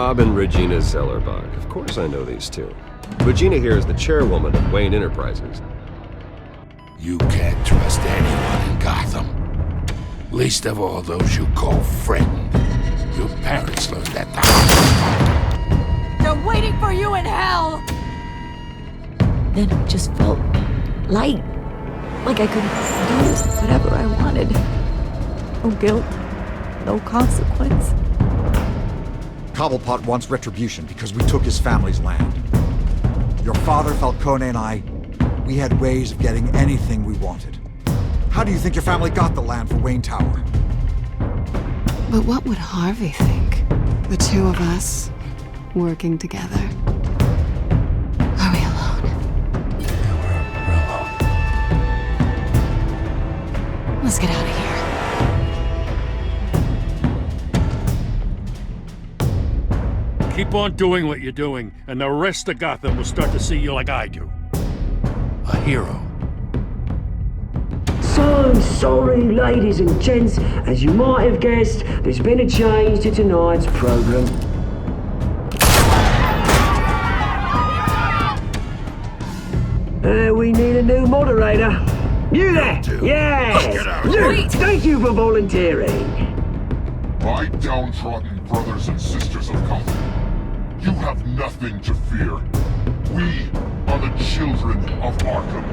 Bob and Regina Zellerbach. Of course I know these two. Regina here is the chairwoman of Wayne Enterprises. You can't trust anyone in Gotham. Least of all those you call friend. Your parents learned that the hard way. They're waiting for you in hell! Then it just felt light. Like I could do whatever I wanted. No guilt, no consequence. Cobblepot wants retribution because we took his family's land. Your father, Falcone, and I, we had ways of getting anything we wanted. How do you think your family got the land for Wayne Tower? But what would Harvey think? The two of us, working together. Are we alone? Yeah, we're alone. Let's get out of here. Keep on doing what you're doing, and the rest of Gotham will start to see you like I do. A hero. So sorry, ladies and gents. As you might have guessed, there's been a change to tonight's program. We need a new moderator. You there? Yes! Luke, thank you for volunteering. My downtrodden brothers and sisters of Gotham, you have nothing to fear. We are the children of Arkham.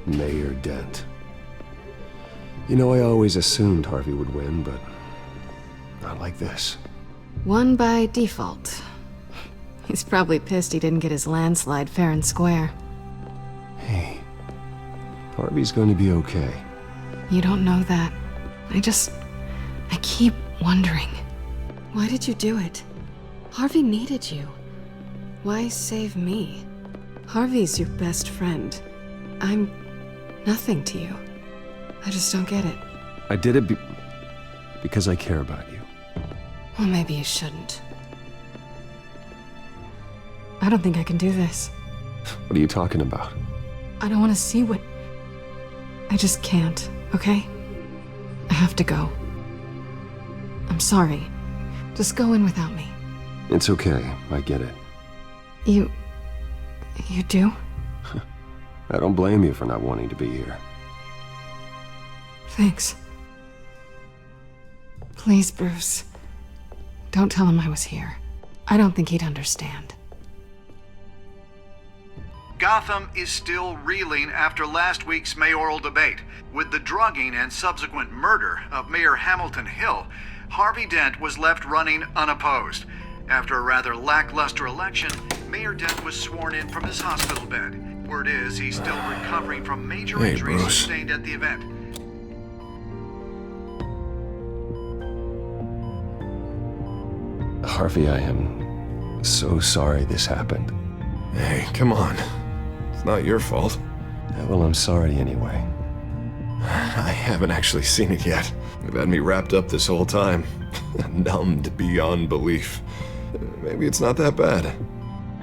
Mayor Dent. You know, I always assumed Harvey would win, but not like this. Won by default. He's probably pissed he didn't get his landslide fair and square. Hey, Harvey's going to be okay. You don't know that. I keep wondering. Why did you do it? Harvey needed you. Why save me? Harvey's your best friend. I'm nothing to you. I just don't get it. I did it because I care about you. Well, maybe you shouldn't. I don't think I can do this. What are you talking about? I don't want to see what... I just can't, okay? I have to go. I'm sorry. Just go in without me. It's okay. I get it. You do? I don't blame you for not wanting to be here. Thanks. Please, Bruce. Don't tell him I was here. I don't think he'd understand. Gotham is still reeling after last week's mayoral debate. With the drugging and subsequent murder of Mayor Hamilton Hill, Harvey Dent was left running unopposed. After a rather lackluster election, Mayor Dent was sworn in from his hospital bed. Word is he's still recovering from major injuries sustained at the event. Harvey, I am so sorry this happened. Hey, come on. It's not your fault. Yeah, well, I'm sorry anyway. I haven't actually seen it yet. They've had me wrapped up this whole time. Numbed beyond belief. Maybe it's not that bad.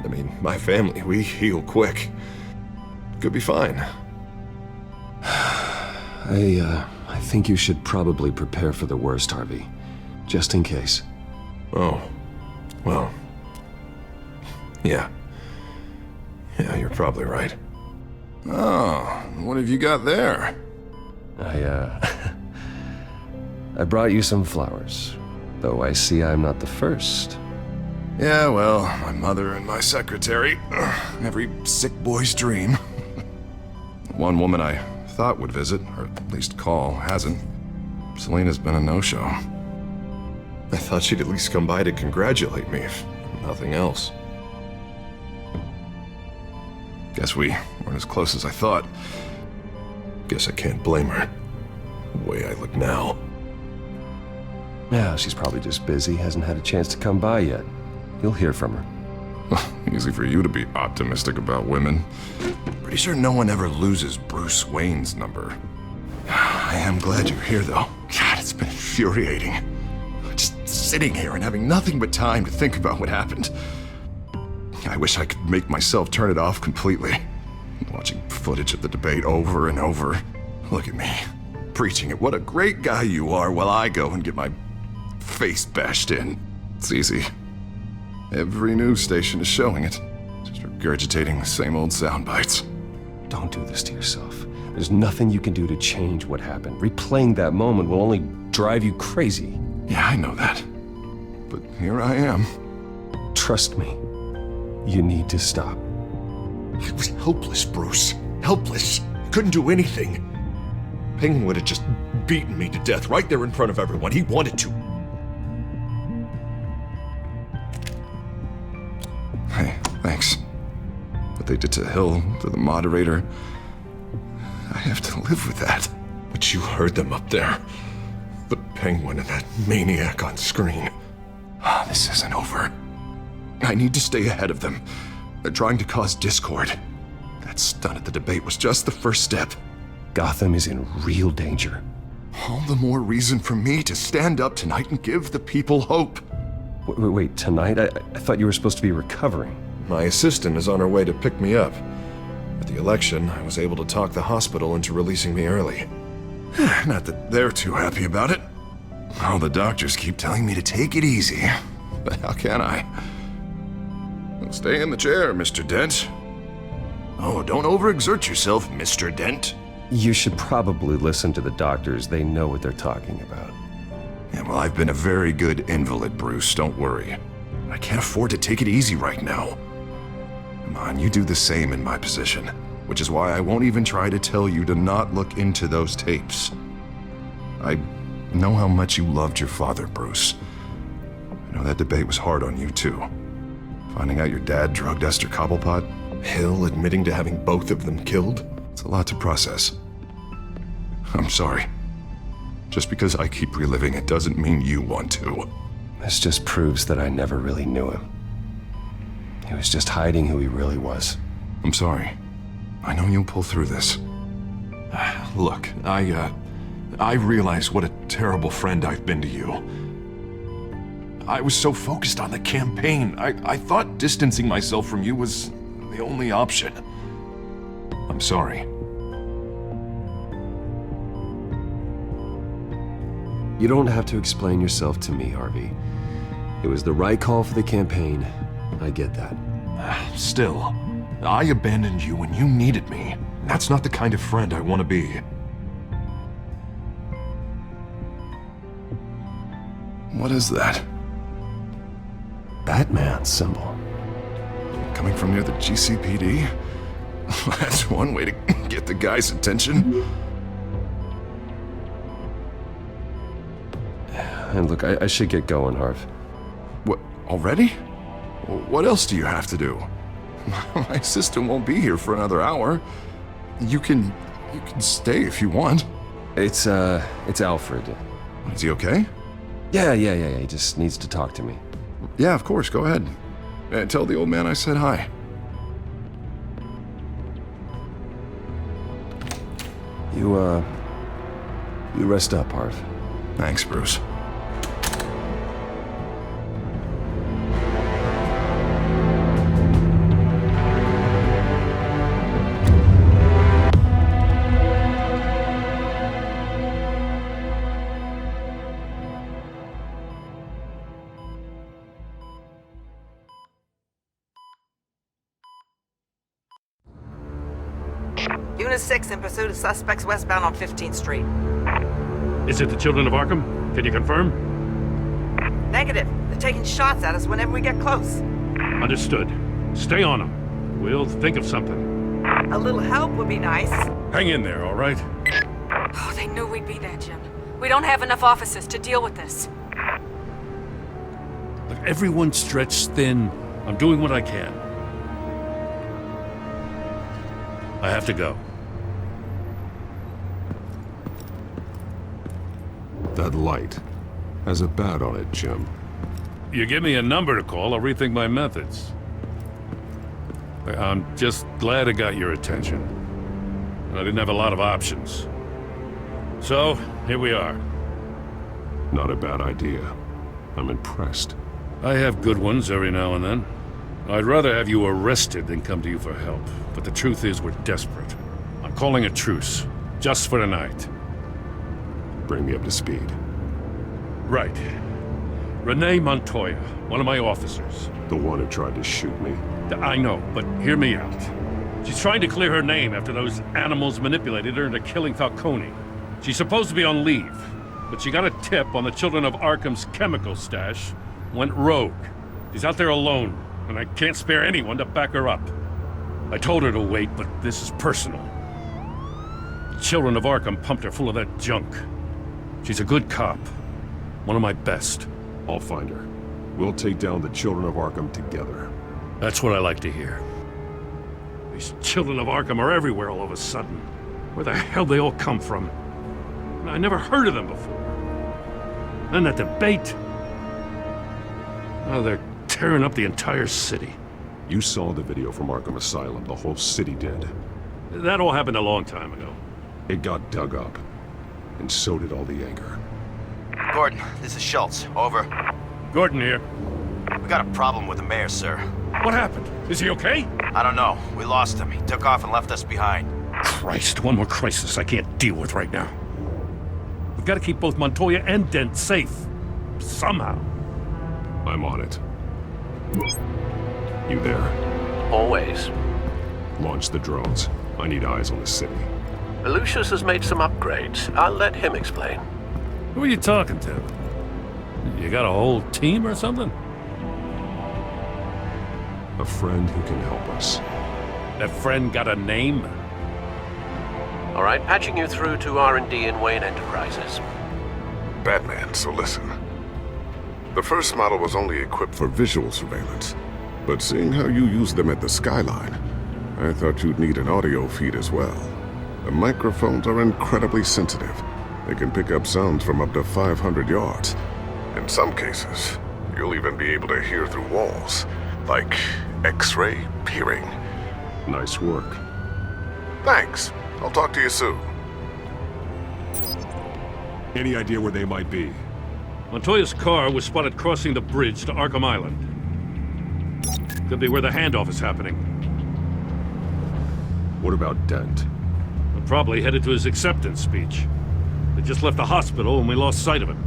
I mean, my family, we heal quick. Could be fine. I think you should probably prepare for the worst, Harvey. Just in case. Oh. Well. Yeah. Yeah, you're probably right. Oh, what have you got there? I brought you some flowers. Though I see I'm not the first. Yeah, well, my mother and my secretary. Every sick boy's dream. One woman I thought would visit, or at least call, hasn't. Selena's been a no-show. I thought she'd at least come by to congratulate me, if nothing else. Guess we weren't as close as I thought. Guess I can't blame her. The way I look now. Yeah, she's probably just busy, hasn't had a chance to come by yet. You'll hear from her. Easy for you to be optimistic about women. Pretty sure no one ever loses Bruce Wayne's number. I am glad you're here, though. God, it's been infuriating. Just sitting here and having nothing but time to think about what happened. I wish I could make myself turn it off completely. Watching footage of the debate over and over. Look at me, preaching at what a great guy you are while I go and get my face bashed in. It's easy. Every news station is showing it. Just regurgitating the same old sound bites. Don't do this to yourself. There's nothing you can do to change what happened. Replaying that moment will only drive you crazy. Yeah, I know that. But here I am. Trust me. You need to stop. I was helpless, Bruce. Helpless. Couldn't do anything. Penguin would have just beaten me to death right there in front of everyone. He wanted to. Hey, thanks. What they did to Hill, to the moderator, I have to live with that. But you heard them up there. The Penguin and that maniac on screen. This isn't over. I need to stay ahead of them. They're trying to cause discord. That stunt at the debate was just the first step. Gotham is in real danger. All the more reason for me to stand up tonight and give the people hope. Wait, tonight? I thought you were supposed to be recovering. My assistant is on her way to pick me up. At the election, I was able to talk the hospital into releasing me early. Not that they're too happy about it. All the doctors keep telling me to take it easy. But how can I? Stay in the chair, Mr. Dent. Oh, don't overexert yourself, Mr. Dent. You should probably listen to the doctors. They know what they're talking about. Yeah, well, I've been a very good invalid, Bruce. Don't worry. I can't afford to take it easy right now. Come on, you do the same in my position. Which is why I won't even try to tell you to not look into those tapes. I know how much you loved your father, Bruce. I know that debate was hard on you, too. Finding out your dad drugged Esther Cobblepot, Hill admitting to having both of them killed. It's a lot to process. I'm sorry. Just because I keep reliving it doesn't mean you want to. This just proves that I never really knew him. He was just hiding who he really was. I'm sorry. I know you'll pull through this. Look, I realize what a terrible friend I've been to you. I was so focused on the campaign, I thought distancing myself from you was the only option. I'm sorry. You don't have to explain yourself to me, Harvey. It was the right call for the campaign. I get that. Still, I abandoned you when you needed me. That's not the kind of friend I want to be. What is that? Batman symbol. Coming from near the GCPD? That's one way to get the guy's attention. And look, I should get going, Harv. What, already? What else do you have to do? My assistant won't be here for another hour. You can stay if you want. It's Alfred. Is he okay? Yeah, he just needs to talk to me. Yeah, of course, go ahead. And tell the old man I said hi. You rest up, Harv. Thanks, Bruce. Unit 6 in pursuit of suspects westbound on 15th Street. Is it the Children of Arkham? Can you confirm? Negative. They're taking shots at us whenever we get close. Understood. Stay on them. We'll think of something. A little help would be nice. Hang in there, all right? Oh, they knew we'd be there, Jim. We don't have enough officers to deal with this. Look, everyone's stretched thin. I'm doing what I can. I have to go. That light. Has a bat on it, Jim. You give me a number to call, I'll rethink my methods. I'm just glad it got your attention. I didn't have a lot of options. So, here we are. Not a bad idea. I'm impressed. I have good ones every now and then. I'd rather have you arrested than come to you for help. But the truth is, we're desperate. I'm calling a truce. Just for tonight. Bring me up to speed. Right. Renee Montoya, one of my officers. The one who tried to shoot me. I know, but hear me out. She's trying to clear her name after those animals manipulated her into killing Falcone. She's supposed to be on leave, but she got a tip on the Children of Arkham's chemical stash, went rogue. She's out there alone, and I can't spare anyone to back her up. I told her to wait, but this is personal. The Children of Arkham pumped her full of that junk. She's a good cop. One of my best. I'll find her. We'll take down the Children of Arkham together. That's what I like to hear. These Children of Arkham are everywhere all of a sudden. Where the hell they all come from? I never heard of them before. And that debate. Oh, they're tearing up the entire city. You saw the video from Arkham Asylum. The whole city did. That all happened a long time ago. It got dug up. And so did all the anger. Gordon, this is Schultz. Over. Gordon here. We got a problem with the mayor, sir. What happened? Is he okay? I don't know. We lost him. He took off and left us behind. Christ, one more crisis I can't deal with right now. We've got to keep both Montoya and Dent safe. Somehow. I'm on it. You there? Always. Launch the drones. I need eyes on the city. Lucius has made some upgrades. I'll let him explain. Who are you talking to? You got a whole team or something? A friend who can help us. That friend got a name? All right, patching you through to R&D in Wayne Enterprises. Batman, so listen. The first model was only equipped for visual surveillance, but seeing how you use them at the skyline, I thought you'd need an audio feed as well. The microphones are incredibly sensitive. They can pick up sounds from up to 500 yards. In some cases, you'll even be able to hear through walls, like X-ray peering. Nice work. Thanks. I'll talk to you soon. Any idea where they might be? Montoya's car was spotted crossing the bridge to Arkham Island. Could be where the handoff is happening. What about Dent? We're probably headed to his acceptance speech. They just left the hospital and we lost sight of him.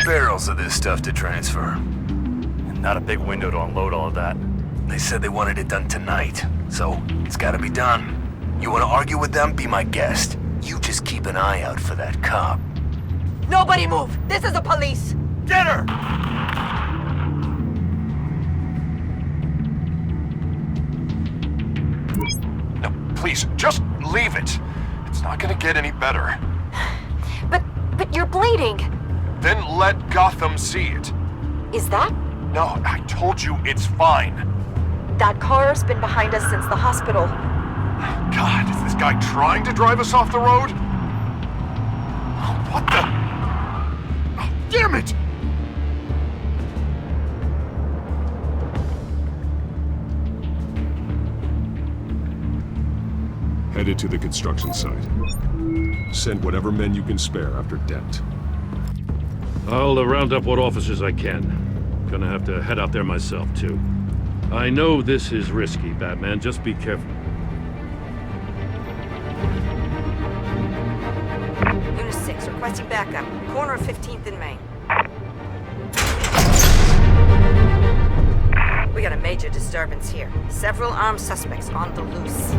Barrels of this stuff to transfer. And not a big window to unload all of that. They said they wanted it done tonight, so it's gotta be done. You wanna argue with them? Be my guest. You just keep an eye out for that cop. Nobody move! This is the police! Get her! No, please, just leave it. It's not gonna get any better. But you're bleeding! Then let Gotham see it. Is that? No, I told you it's fine. That car's been behind us since the hospital. God, is this guy trying to drive us off the road? What the? Oh, damn it! Headed to the construction site. Send whatever men you can spare after Dent. I'll round up what officers I can. Gonna have to head out there myself, too. I know this is risky, Batman. Just be careful. Unit 6, requesting backup. Corner of 15th and Main. We got a major disturbance here. Several armed suspects on the loose.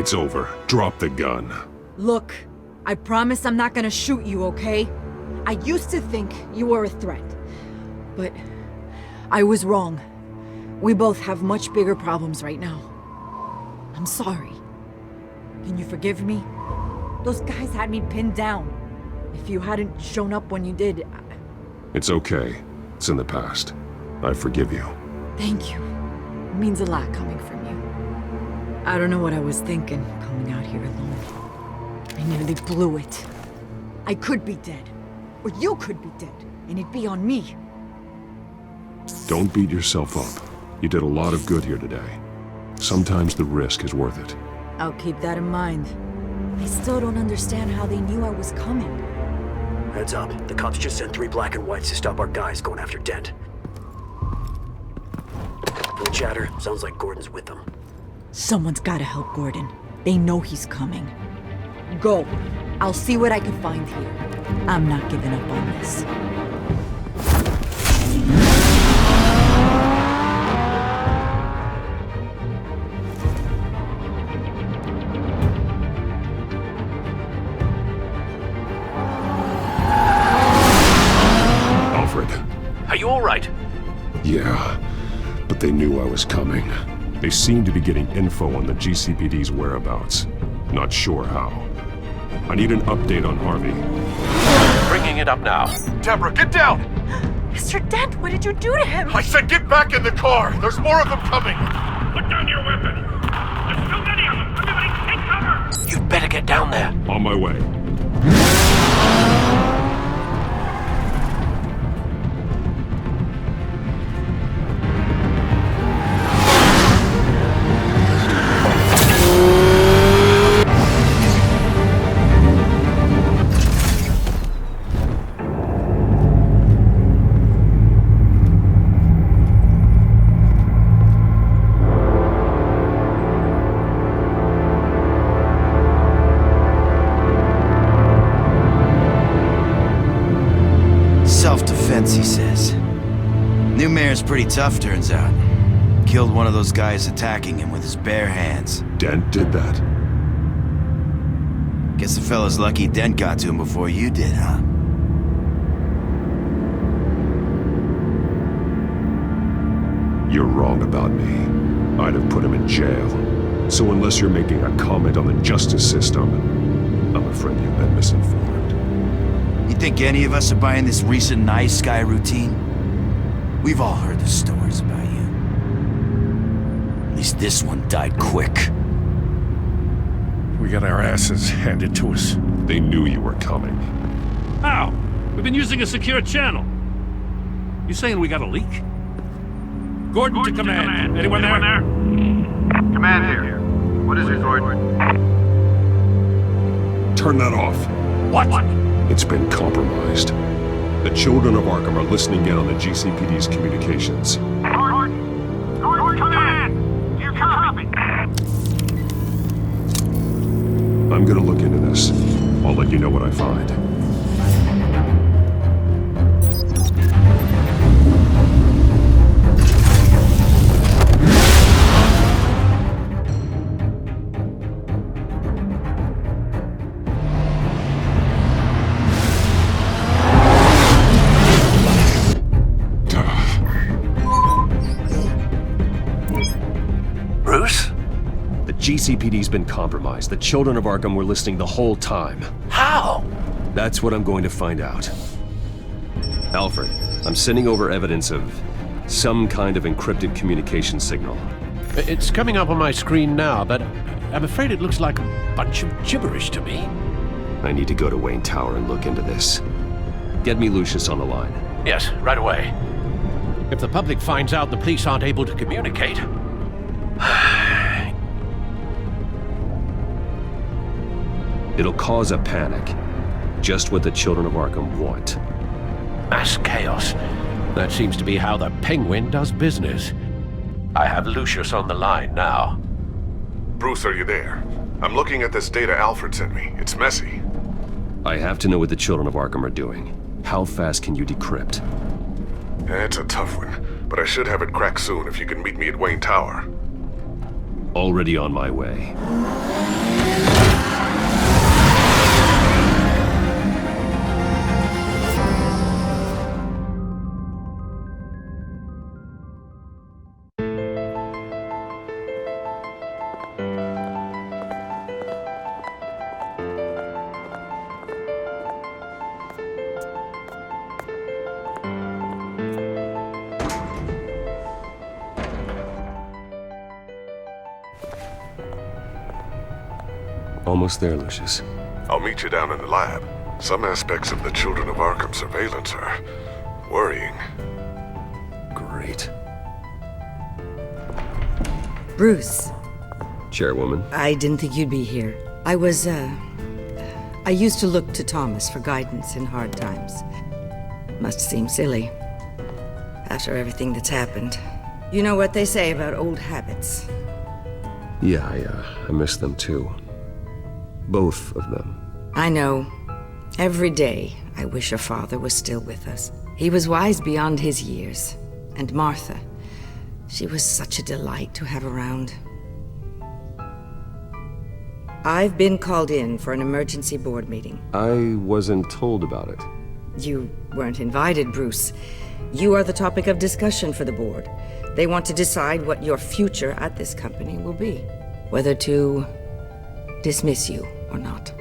It's over. Drop the gun. Look, I promise I'm not gonna shoot you, okay? I used to think you were a threat, but I was wrong. We both have much bigger problems right now. I'm sorry. Can you forgive me? Those guys had me pinned down. If you hadn't shown up when you did... It's okay. It's in the past. I forgive you. Thank you. It means a lot coming from you. I don't know what I was thinking, coming out here alone. I nearly blew it. I could be dead. Or you could be dead, and it'd be on me. Don't beat yourself up. You did a lot of good here today. Sometimes the risk is worth it. I'll keep that in mind. I still don't understand how they knew I was coming. Heads up. The cops just sent 3 black and whites to stop our guys going after Dent. From the chatter, sounds like Gordon's with them. Someone's gotta help Gordon. They know he's coming. Go. I'll see what I can find here. I'm not giving up on this. Alfred. Are you all right? Yeah, but they knew I was coming. They seem to be getting info on the GCPD's whereabouts. Not sure how. I need an update on Harvey. Bringing it up now. Deborah, get down! Mr. Dent, what did you do to him? I said get back in the car! There's more of them coming! Put down your weapon! There's too many of them! Everybody take cover! You'd better get down there. On my way. Self-defense, he says. New mayor's pretty tough, turns out. Killed one of those guys attacking him with his bare hands. Dent did that? Guess the fella's lucky Dent got to him before you did, huh? You're wrong about me. I'd have put him in jail. So unless you're making a comment on the justice system, I'm afraid you've been misinformed. You think any of us are buying this recent nice guy routine? We've all heard the stories about you. At least this one died quick. We got our asses handed to us. They knew you were coming. How? We've been using a secure channel. You saying we got a leak? Gordon to command. Anyone there? Command here. What is it, Gordon? Turn that off. What? It's been compromised. The children of Arkham are listening in on the GCPD's communications. Gordon, command! You copy? I'm gonna look into this. I'll let you know what I find. GCPD's been compromised. The children of Arkham were listening the whole time. How? That's what I'm going to find out. Alfred, I'm sending over evidence of some kind of encrypted communication signal. It's coming up on my screen now, but I'm afraid it looks like a bunch of gibberish to me. I need to go to Wayne Tower and look into this. Get me Lucius on the line. Yes, right away. If the public finds out the police aren't able to communicate... It'll cause a panic. Just what the children of Arkham want. Mass chaos. That seems to be how the Penguin does business. I have Lucius on the line now. Bruce, are you there? I'm looking at this data Alfred sent me. It's messy. I have to know what the children of Arkham are doing. How fast can you decrypt? It's a tough one, but I should have it cracked soon if you can meet me at Wayne Tower. Already on my way. Almost there, Lucius. I'll meet you down in the lab. Some aspects of the Children of Arkham surveillance are worrying. Great. Bruce. Chairwoman. I didn't think you'd be here. I used to look to Thomas for guidance in hard times. Must seem silly. After everything that's happened. You know what they say about old habits. Yeah, I miss them too. Both of them. I know. Every day, I wish your father was still with us. He was wise beyond his years. And Martha, she was such a delight to have around. I've been called in for an emergency board meeting. I wasn't told about it. You weren't invited, Bruce. You are the topic of discussion for the board. They want to decide what your future at this company will be. Whether to dismiss you or not.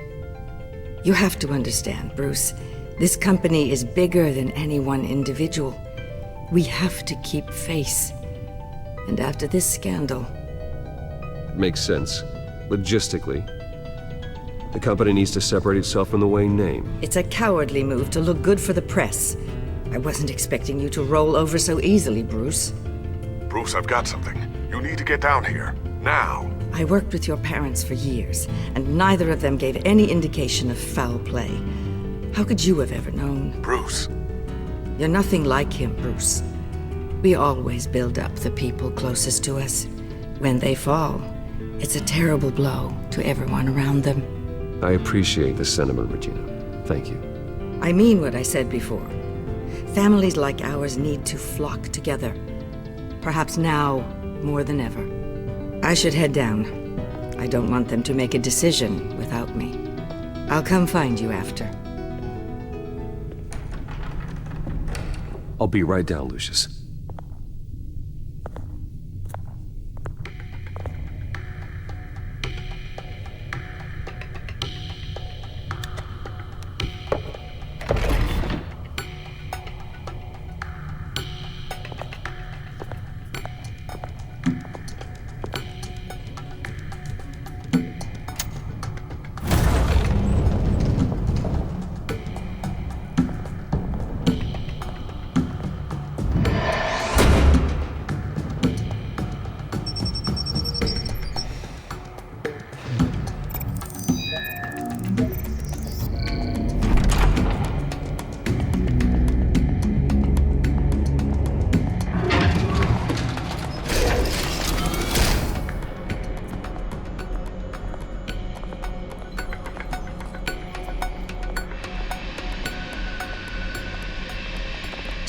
You have to understand, Bruce. This company is bigger than any one individual. We have to keep face. And after this scandal... Makes sense. Logistically. The company needs to separate itself from the Wayne name. It's a cowardly move to look good for the press. I wasn't expecting you to roll over so easily, Bruce. Bruce, I've got something. You need to get down here. Now. I worked with your parents for years, and neither of them gave any indication of foul play. How could you have ever known? Bruce. You're nothing like him, Bruce. We always build up the people closest to us. When they fall, it's a terrible blow to everyone around them. I appreciate the sentiment, Regina. Thank you. I mean what I said before. Families like ours need to flock together. Perhaps now more than ever. I should head down. I don't want them to make a decision without me. I'll come find you after. I'll be right down, Lucius.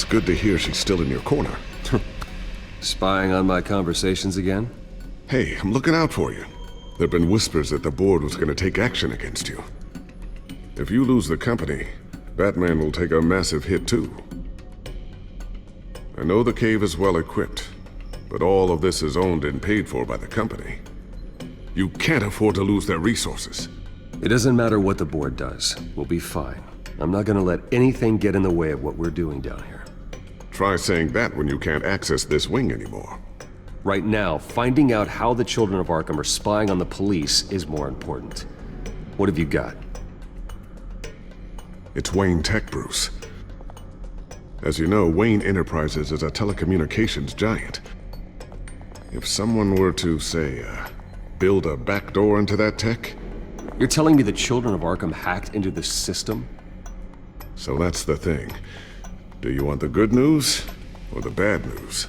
Good to hear she's still in your corner. Spying on my conversations again? Hey, I'm looking out for you. There've been whispers that the board was going to take action against you. If you lose the company, Batman will take a massive hit too. I know the cave is well equipped, but all of this is owned and paid for by the company. You can't afford to lose their resources. It doesn't matter what the board does. We'll be fine. I'm not gonna let anything get in the way of what we're doing down here. Try saying that when you can't access this wing anymore. Right now, finding out how the Children of Arkham are spying on the police is more important. What have you got? It's Wayne Tech, Bruce. As you know, Wayne Enterprises is a telecommunications giant. If someone were to, say, build a backdoor into that tech... You're telling me the Children of Arkham hacked into the system? So that's the thing. Do you want the good news or the bad news?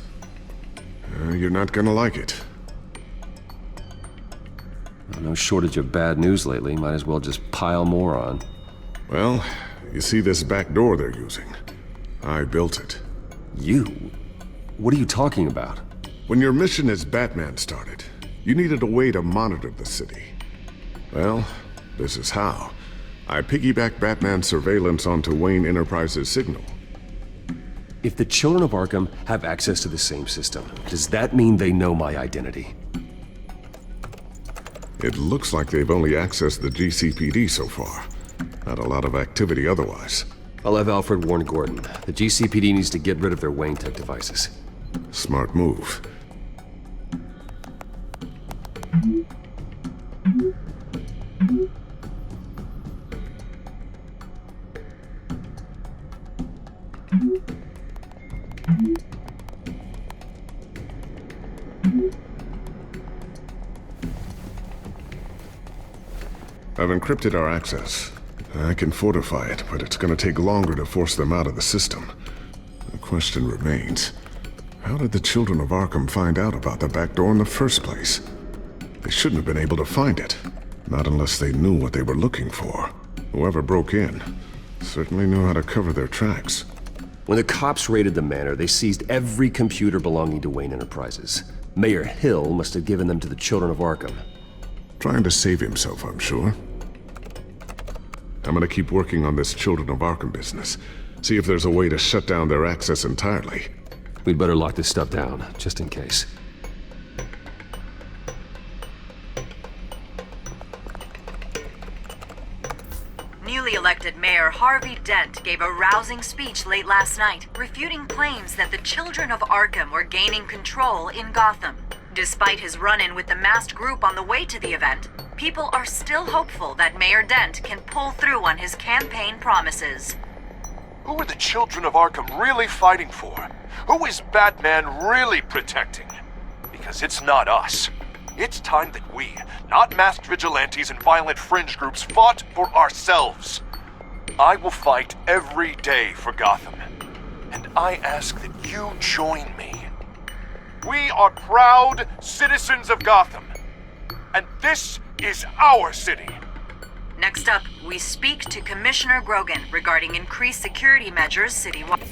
You're not gonna like it. No shortage of bad news lately. Might as well just pile more on. Well, you see this back door they're using? I built it. You? What are you talking about? When your mission as Batman started, you needed a way to monitor the city. Well, this is how. I piggybacked Batman's surveillance onto Wayne Enterprises' signal. If the children of Arkham have access to the same system, does that mean they know my identity? It looks like they've only accessed the GCPD so far. Not a lot of activity otherwise. I'll have Alfred warn Gordon. The GCPD needs to get rid of their Wayne tech devices. Smart move. I've encrypted our access. I can fortify it, but it's gonna take longer to force them out of the system. The question remains, how did the children of Arkham find out about the back door in the first place? They shouldn't have been able to find it. Not unless they knew what they were looking for. Whoever broke in certainly knew how to cover their tracks. When the cops raided the manor, they seized every computer belonging to Wayne Enterprises. Mayor Hill must have given them to the children of Arkham. Trying to save himself, I'm sure. I'm gonna keep working on this Children of Arkham business. See if there's a way to shut down their access entirely. We'd better lock this stuff down, just in case. Newly elected Mayor Harvey Dent gave a rousing speech late last night, refuting claims that the children of Arkham were gaining control in Gotham. Despite his run-in with the masked group on the way to the event, people are still hopeful that Mayor Dent can pull through on his campaign promises. Who are the children of Arkham really fighting for? Who is Batman really protecting? Because it's not us. It's time that we, not masked vigilantes and violent fringe groups, fought for ourselves. I will fight every day for Gotham. And I ask that you join me. We are proud citizens of Gotham. And this is our city. Next up, we speak to Commissioner Grogan regarding increased security measures citywide.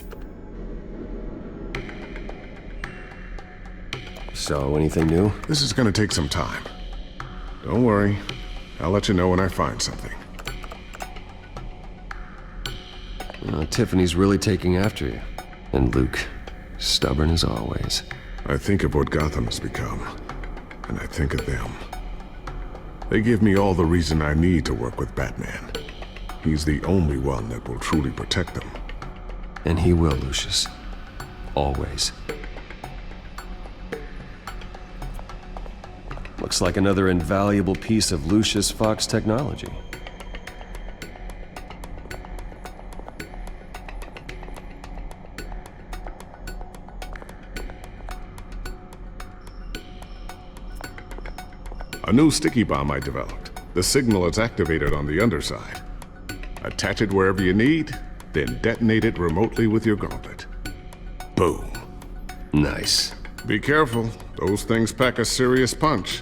So, anything new? This is gonna take some time. Don't worry. I'll let you know when I find something. Tiffany's really taking after you. And Luke, stubborn as always. I think of what Gotham has become, and I think of them. They give me all the reason I need to work with Batman. He's the only one that will truly protect them. And he will, Lucius. Always. Looks like another invaluable piece of Lucius Fox technology. A new sticky bomb I developed. The signal is activated on the underside. Attach it wherever you need, then detonate it remotely with your gauntlet. Boom. Nice. Be careful. Those things pack a serious punch.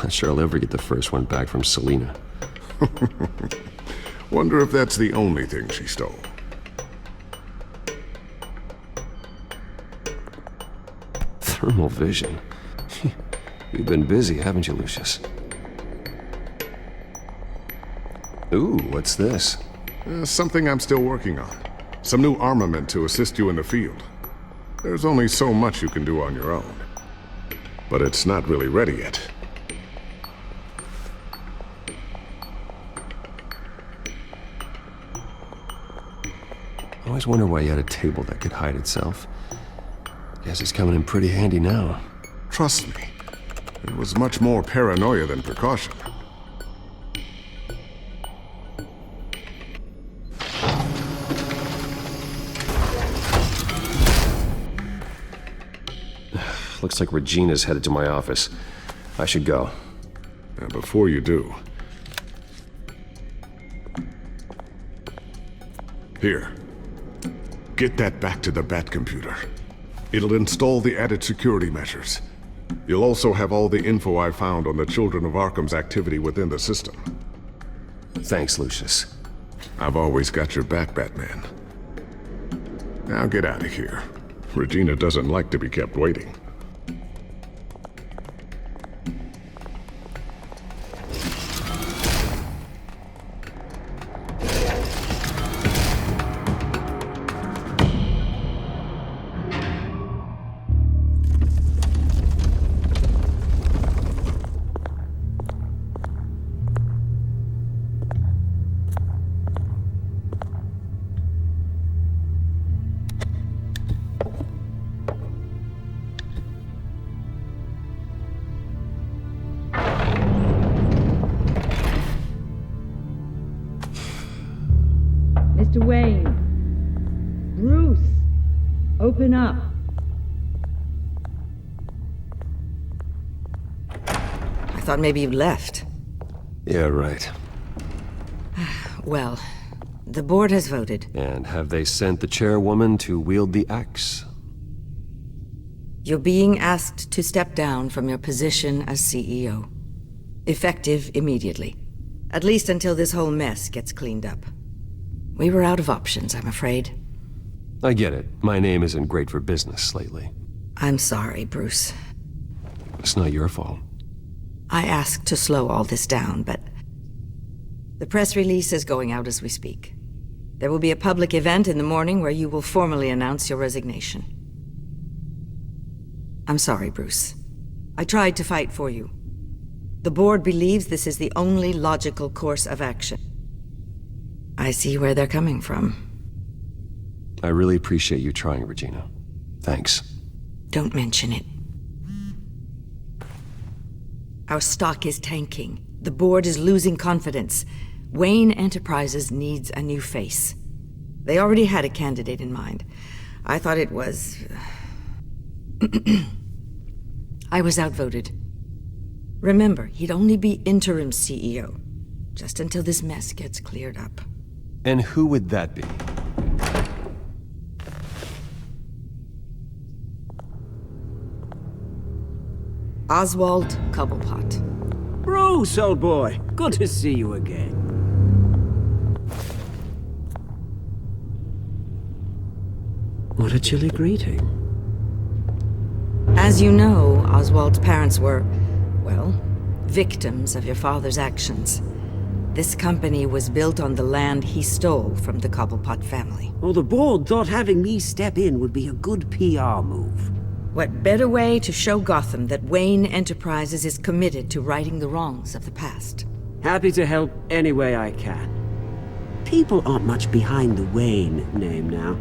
Not sure I'll ever get the first one back from Selina. Wonder if that's the only thing she stole. Thermal vision. You've been busy, haven't you, Lucius? Ooh, what's this? Something I'm still working on. Some new armament to assist you in the field. There's only so much you can do on your own. But it's not really ready yet. I always wonder why you had a table that could hide itself. Guess it's coming in pretty handy now. Trust me, it was much more paranoia than precaution. Looks like Regina's headed to my office. I should go. And before you do... Here. Get that back to the Bat computer. It'll install the added security measures. You'll also have all the info I found on the Children of Arkham's activity within the system. Thanks, Lucius. I've always got your back, Batman. Now get out of here. Regina doesn't like to be kept waiting. Mr. Wayne. Bruce. Open up. I thought maybe you left. Yeah, right. Well, the board has voted. And have they sent the chairwoman to wield the axe? You're being asked to step down from your position as CEO. Effective immediately. At least until this whole mess gets cleaned up. We were out of options, I'm afraid. I get it. My name isn't great for business lately. I'm sorry, Bruce. It's not your fault. I asked to slow all this down, but the press release is going out as we speak. There will be a public event in the morning where you will formally announce your resignation. I'm sorry, Bruce. I tried to fight for you. The board believes this is the only logical course of action. I see where they're coming from. I really appreciate you trying, Regina. Thanks. Don't mention it. Our stock is tanking. The board is losing confidence. Wayne Enterprises needs a new face. They already had a candidate in mind. I thought it was... I was outvoted. Remember, he'd only be interim CEO, just until this mess gets cleared up. And who would that be? Oswald Cobblepot. Bruce, old boy. Good to see you again. What a chilly greeting. As you know, Oswald's parents were, well, victims of your father's actions. This company was built on the land he stole from the Cobblepot family. Well, the board thought having me step in would be a good PR move. What better way to show Gotham that Wayne Enterprises is committed to righting the wrongs of the past? Happy to help any way I can. People aren't much behind the Wayne name now.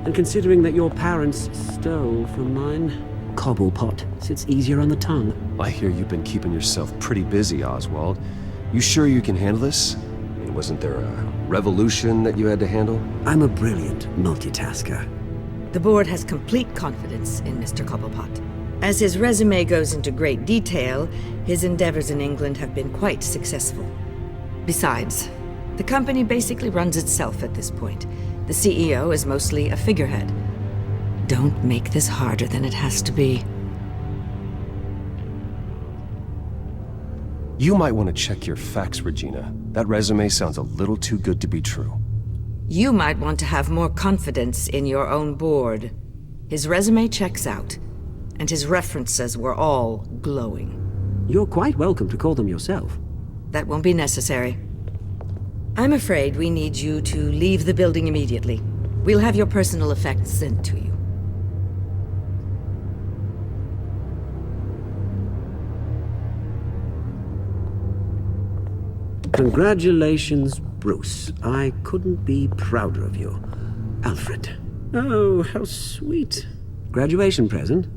And considering that your parents stole from mine, Cobblepot sits easier on the tongue. I hear you've been keeping yourself pretty busy, Oswald. You sure you can handle this? I mean, wasn't there a revolution that you had to handle? I'm a brilliant multitasker. The board has complete confidence in Mr. Cobblepot. As his resume goes into great detail, his endeavors in England have been quite successful. Besides, the company basically runs itself at this point. The CEO is mostly a figurehead. Don't make this harder than it has to be. You might want to check your facts, Regina. That resume sounds a little too good to be true. You might want to have more confidence in your own board. His resume checks out, and his references were all glowing. You're quite welcome to call them yourself. That won't be necessary. I'm afraid we need you to leave the building immediately. We'll have your personal effects sent to you. Congratulations, Bruce. I couldn't be prouder of you. Alfred. Oh, how sweet. Graduation present?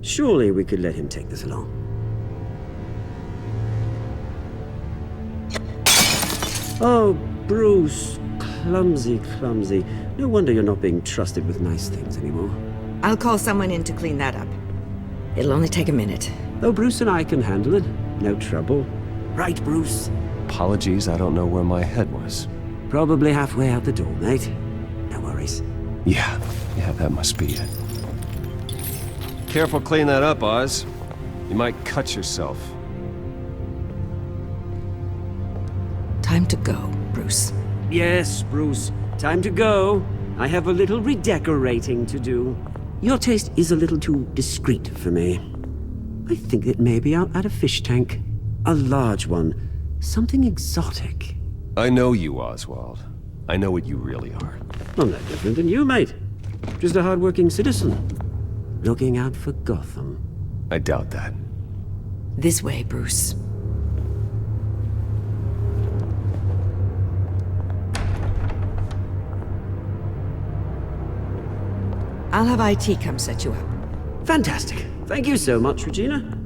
Surely we could let him take this along. Oh, Bruce. Clumsy, clumsy. No wonder you're not being trusted with nice things anymore. I'll call someone in to clean that up. It'll only take a minute. Oh, Bruce and I can handle it. No trouble. Right, Bruce? Apologies, I don't know where my head was. Probably halfway out the door, mate. No worries. Yeah, that must be it. Careful cleaning that up, Oz. You might cut yourself. Time to go, Bruce. Yes, Bruce. Time to go. I have a little redecorating to do. Your taste is a little too discreet for me. I think that maybe I'll add a fish tank. A large one. Something exotic. I know you, Oswald. I know what you really are. I'm no different than you, mate. Just a hard-working citizen. Looking out for Gotham. I doubt that. This way, Bruce. I'll have IT come set you up. Fantastic. Thank you so much, Regina.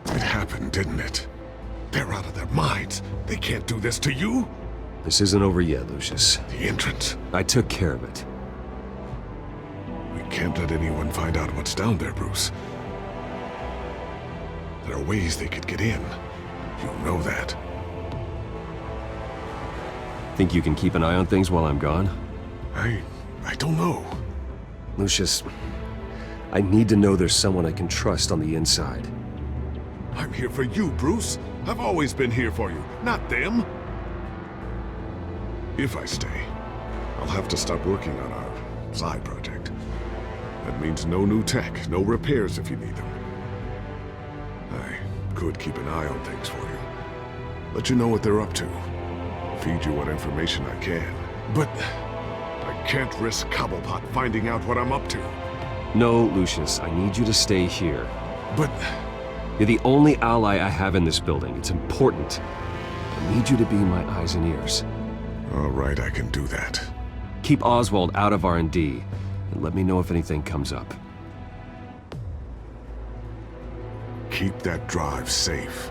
It happened, didn't it? They're out of their minds. They can't do this to you. This isn't over yet, Lucius. The entrance. I took care of it. We can't let anyone find out what's down there, Bruce. There are ways they could get in. You know that. Think you can keep an eye on things while I'm gone? I don't know. Lucius, I need to know there's someone I can trust on the inside. I'm here for you, Bruce. I've always been here for you, not them. If I stay, I'll have to stop working on our side project. That means no new tech, no repairs if you need them. I could keep an eye on things for you. Let you know what they're up to. Feed you what information I can. But I can't risk Cobblepot finding out what I'm up to. No, Lucius, I need you to stay here. But you're the only ally I have in this building. It's important. I need you to be my eyes and ears. All right, I can do that. Keep Oswald out of R&D, and let me know if anything comes up. Keep that drive safe.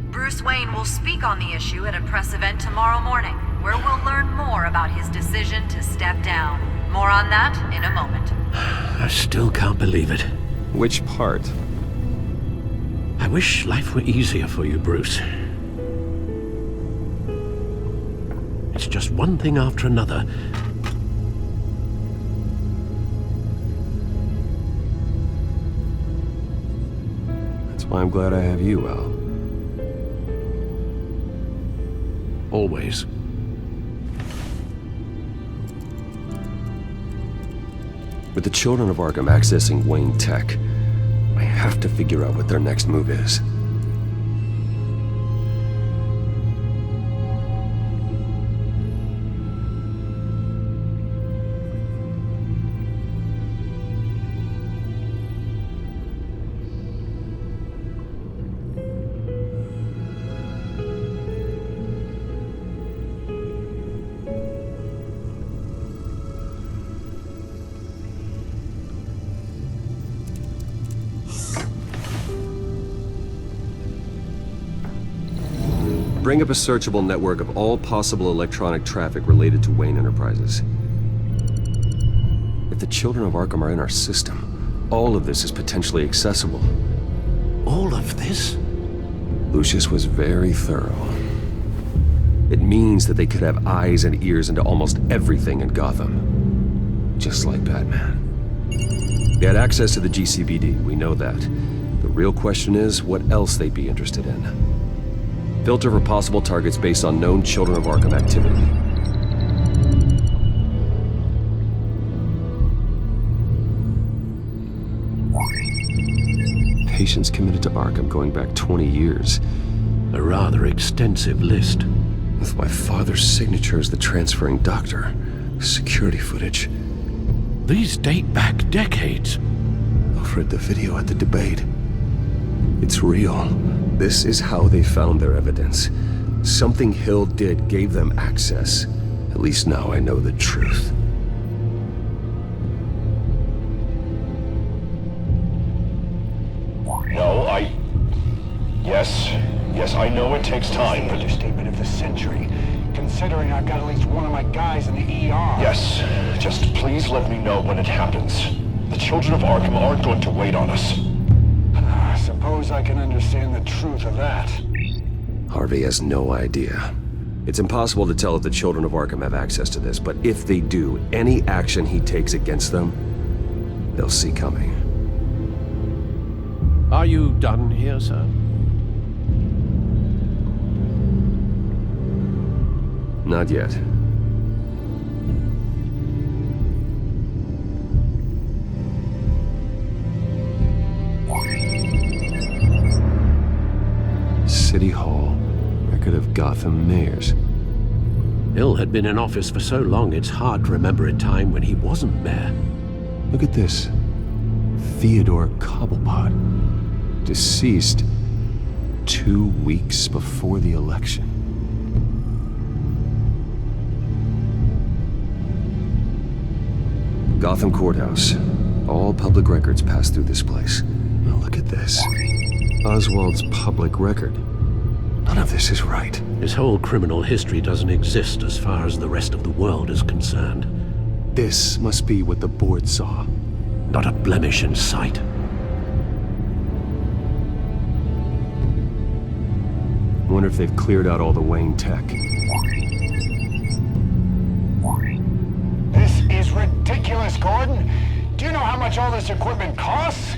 Bruce Wayne will speak on the issue at a press event tomorrow morning, where we'll learn more about his decision to step down. More on that in a moment. I still can't believe it. Which part? I wish life were easier for you, Bruce. It's just one thing after another. That's why I'm glad I have you, Al. Always. With the children of Arkham accessing Wayne Tech, I have to figure out what their next move is. Bring up a searchable network of all possible electronic traffic related to Wayne Enterprises. If the children of Arkham are in our system, all of this is potentially accessible. All of this? Lucius was very thorough. It means that they could have eyes and ears into almost everything in Gotham. Just like Batman. They had access to the GCPD, we know that. The real question is, what else they'd be interested in. Filter for possible targets based on known Children of Arkham activity. Patients committed to Arkham going back 20 years. A rather extensive list. With my father's signature as the transferring doctor. Security footage. These date back decades. I've read the video at the debate. It's real. This is how they found their evidence. Something Hill did gave them access. At least now I know the truth. No, Yes? Yes, I know it takes time, but... Understatement of the century, considering I've got at least one of my guys in the ER. Yes, just please let me know when it happens. The children of Arkham aren't going to wait on us. I suppose I can understand the truth of that. Harvey has no idea. It's impossible to tell if the children of Arkham have access to this, but if they do, any action he takes against them, they'll see coming. Are you done here, sir? Not yet. City Hall. Record of Gotham mayors. Hill had been in office for so long, it's hard to remember a time when he wasn't mayor. Look at this. Theodore Cobblepot. Deceased 2 weeks before the election. Gotham Courthouse. All public records pass through this place. Now look at this. Oswald's public record. None of this is right. His whole criminal history doesn't exist as far as the rest of the world is concerned. This must be what the board saw. Not a blemish in sight. I wonder if they've cleared out all the Wayne tech. This is ridiculous, Gordon. Do you know how much all this equipment costs?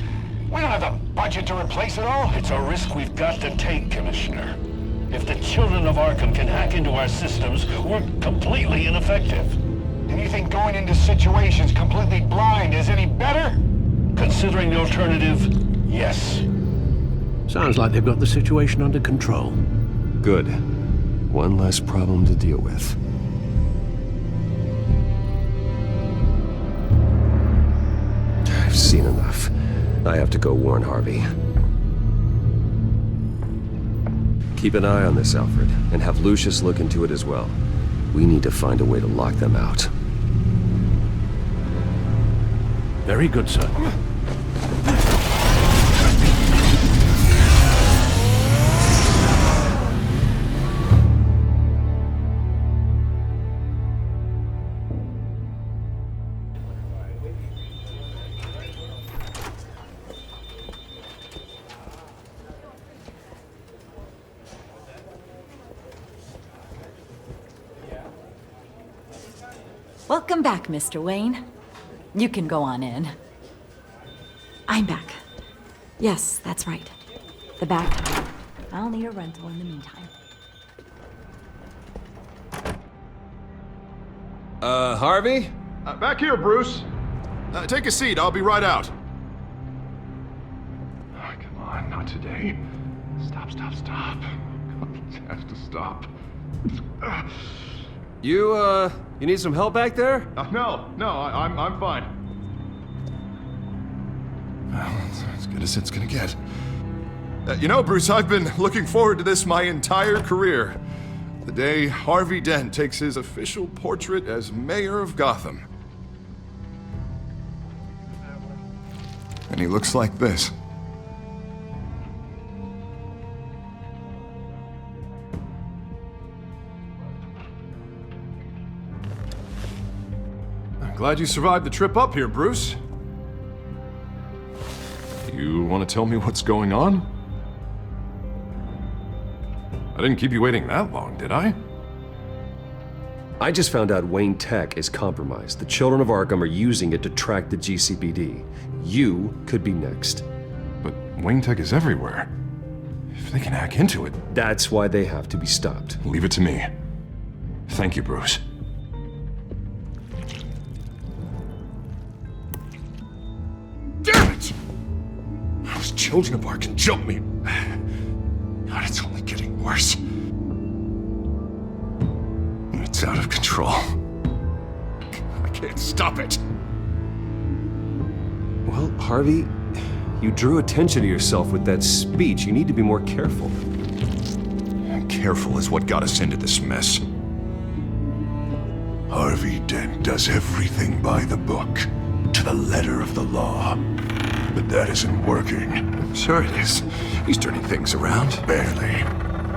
We don't have the budget to replace it all. It's a risk we've got to take, Commissioner. If the children of Arkham can hack into our systems, we're completely ineffective. And you think going into situations completely blind is any better? Considering the alternative, yes. Sounds like they've got the situation under control. Good. One less problem to deal with. I've seen enough. I have to go warn Harvey. Keep an eye on this, Alfred, and have Lucius look into it as well. We need to find a way to lock them out. Very good, sir. Welcome back, Mr. Wayne. You can go on in. I'm back. Yes, that's right. The back. I'll need a rental in the meantime. Harvey? Back here, Bruce. Take a seat, I'll be right out. Oh, come on, not today. Stop. It has to stop. You need some help back there? No, I'm fine. Well, it's as good as it's gonna get. You know, Bruce, I've been looking forward to this my entire career. The day Harvey Dent takes his official portrait as mayor of Gotham. And he looks like this. I'm glad you survived the trip up here, Bruce. You want to tell me what's going on? I didn't keep you waiting that long, did I? I just found out Wayne Tech is compromised. The children of Arkham are using it to track the GCPD. You could be next. But Wayne Tech is everywhere. If they can hack into it... That's why they have to be stopped. Leave it to me. Thank you, Bruce. Damn it! Those children of Arkham jumped me. God, it's only getting worse. It's out of control. I can't stop it. Well, Harvey, you drew attention to yourself with that speech. You need to be more careful. Careful is what got us into this mess. Harvey Dent does everything by the book, to the letter of the law. But that isn't working. Sure it is. He's turning things around. Barely.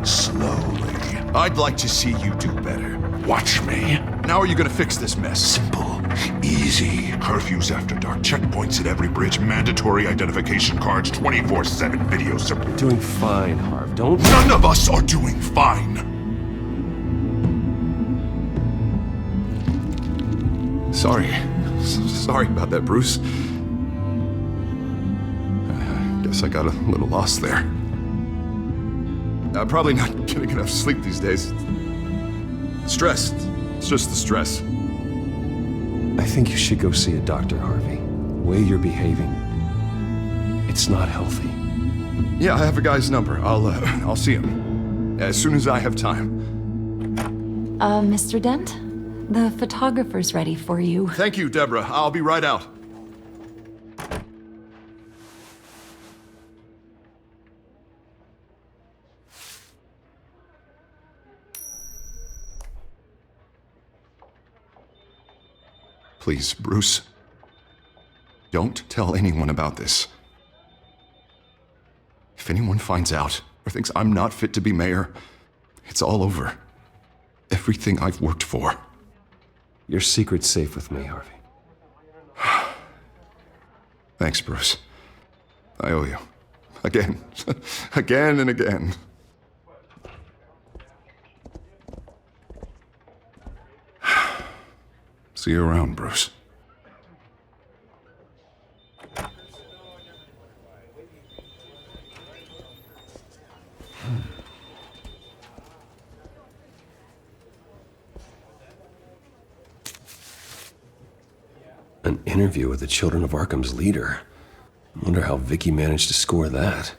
Slowly. I'd like to see you do better. Watch me. How are you gonna fix this mess? Simple. Easy. Curfews after dark. Checkpoints at every bridge. Mandatory identification cards. 24/7 video support. Doing fine, Harv. Don't... None of us are doing fine. Sorry. Sorry about that, Bruce. I guess I got a little lost there. I'm probably not getting enough sleep these days. Stress. It's just the stress. I think you should go see a doctor, Harvey. The way you're behaving, it's not healthy. Yeah, I have a guy's number. I'll see him as soon as I have time. Mr. Dent? The photographer's ready for you. Thank you, Deborah. I'll be right out. Please, Bruce. Don't tell anyone about this. If anyone finds out or thinks I'm not fit to be mayor, it's all over. Everything I've worked for. Your secret's safe with me, Harvey. Thanks, Bruce. I owe you. Again. Again and again. See you around, Bruce. An interview with the Children of Arkham's leader. I wonder how Vicky managed to score that.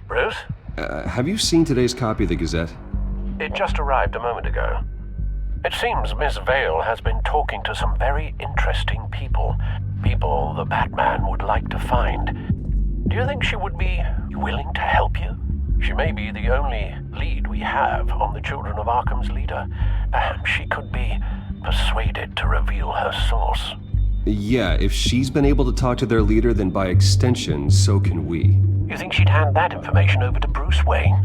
Bruce? Have you seen today's copy of the Gazette? It just arrived a moment ago. It seems Miss Vale has been talking to some very interesting people. People the Batman would like to find. Do you think she would be willing to help you? She may be the only lead we have on the Children of Arkham's leader. Perhaps she could be persuaded to reveal her source. Yeah, if she's been able to talk to their leader, then by extension, so can we. You think she'd hand that information over to Bruce Wayne?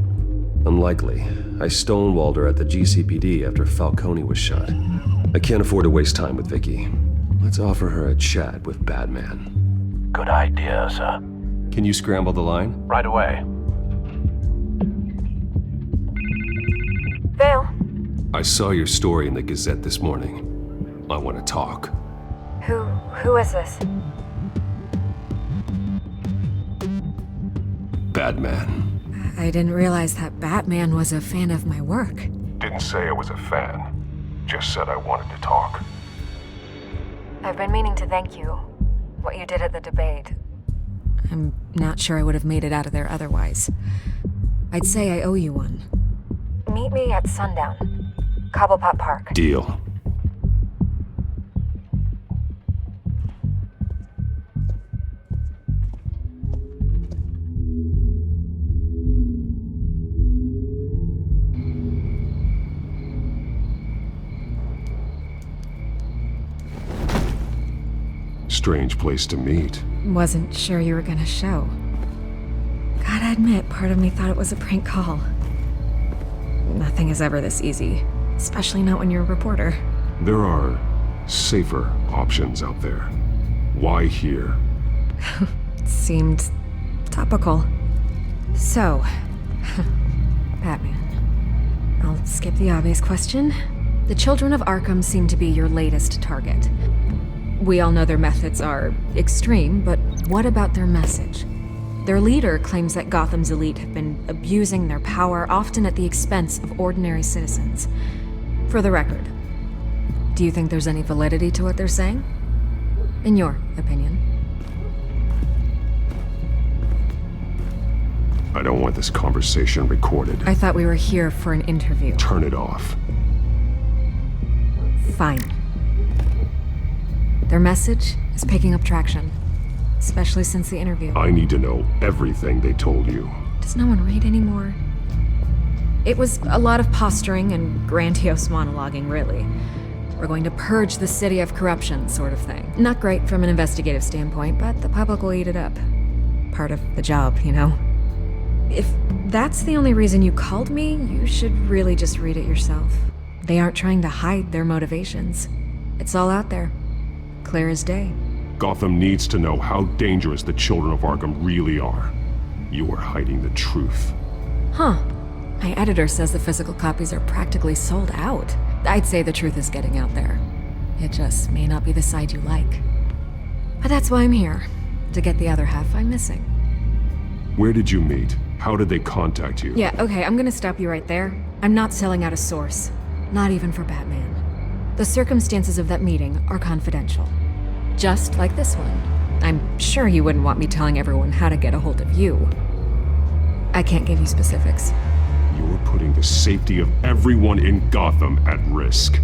Unlikely. I stonewalled her at the GCPD after Falcone was shot. I can't afford to waste time with Vicky. Let's offer her a chat with Batman. Good idea, sir. Can you scramble the line? Right away. Vale. I saw your story in the Gazette this morning. I want to talk. Who is this? Batman. I didn't realize that Batman was a fan of my work. Didn't say I was a fan. Just said I wanted to talk. I've been meaning to thank you. What you did at the debate. I'm not sure I would have made it out of there otherwise. I'd say I owe you one. Meet me at sundown. Cobblepot Park. Deal. Strange place to meet. Wasn't sure you were gonna show. Gotta admit, part of me thought it was a prank call. Nothing is ever this easy, especially not when you're a reporter. There are safer options out there. Why here? Seemed topical. So, Batman. I'll skip the obvious question. The Children of Arkham seem to be your latest target. We all know their methods are extreme, but what about their message? Their leader claims that Gotham's elite have been abusing their power, often at the expense of ordinary citizens. For the record, do you think there's any validity to what they're saying? In your opinion? I don't want this conversation recorded. I thought we were here for an interview. Turn it off. Fine. Their message is picking up traction, especially since the interview. I need to know everything they told you. Does no one read anymore? It was a lot of posturing and grandiose monologuing, really. We're going to purge the city of corruption, sort of thing. Not great from an investigative standpoint, but the public will eat it up. Part of the job, you know? If that's the only reason you called me, you should really just read it yourself. They aren't trying to hide their motivations. It's all out there. Clear as day. Gotham needs to know how dangerous the children of Arkham really are. You are hiding the truth. Huh. My editor says the physical copies are practically sold out. I'd say the truth is getting out there. It just may not be the side you like. But that's why I'm here. To get the other half I'm missing. Where did you meet? How did they contact you? Yeah, okay, I'm gonna stop you right there. I'm not selling out a source. Not even for Batman. The circumstances of that meeting are confidential. Just like this one. I'm sure you wouldn't want me telling everyone how to get a hold of you. I can't give you specifics. You're putting the safety of everyone in Gotham at risk.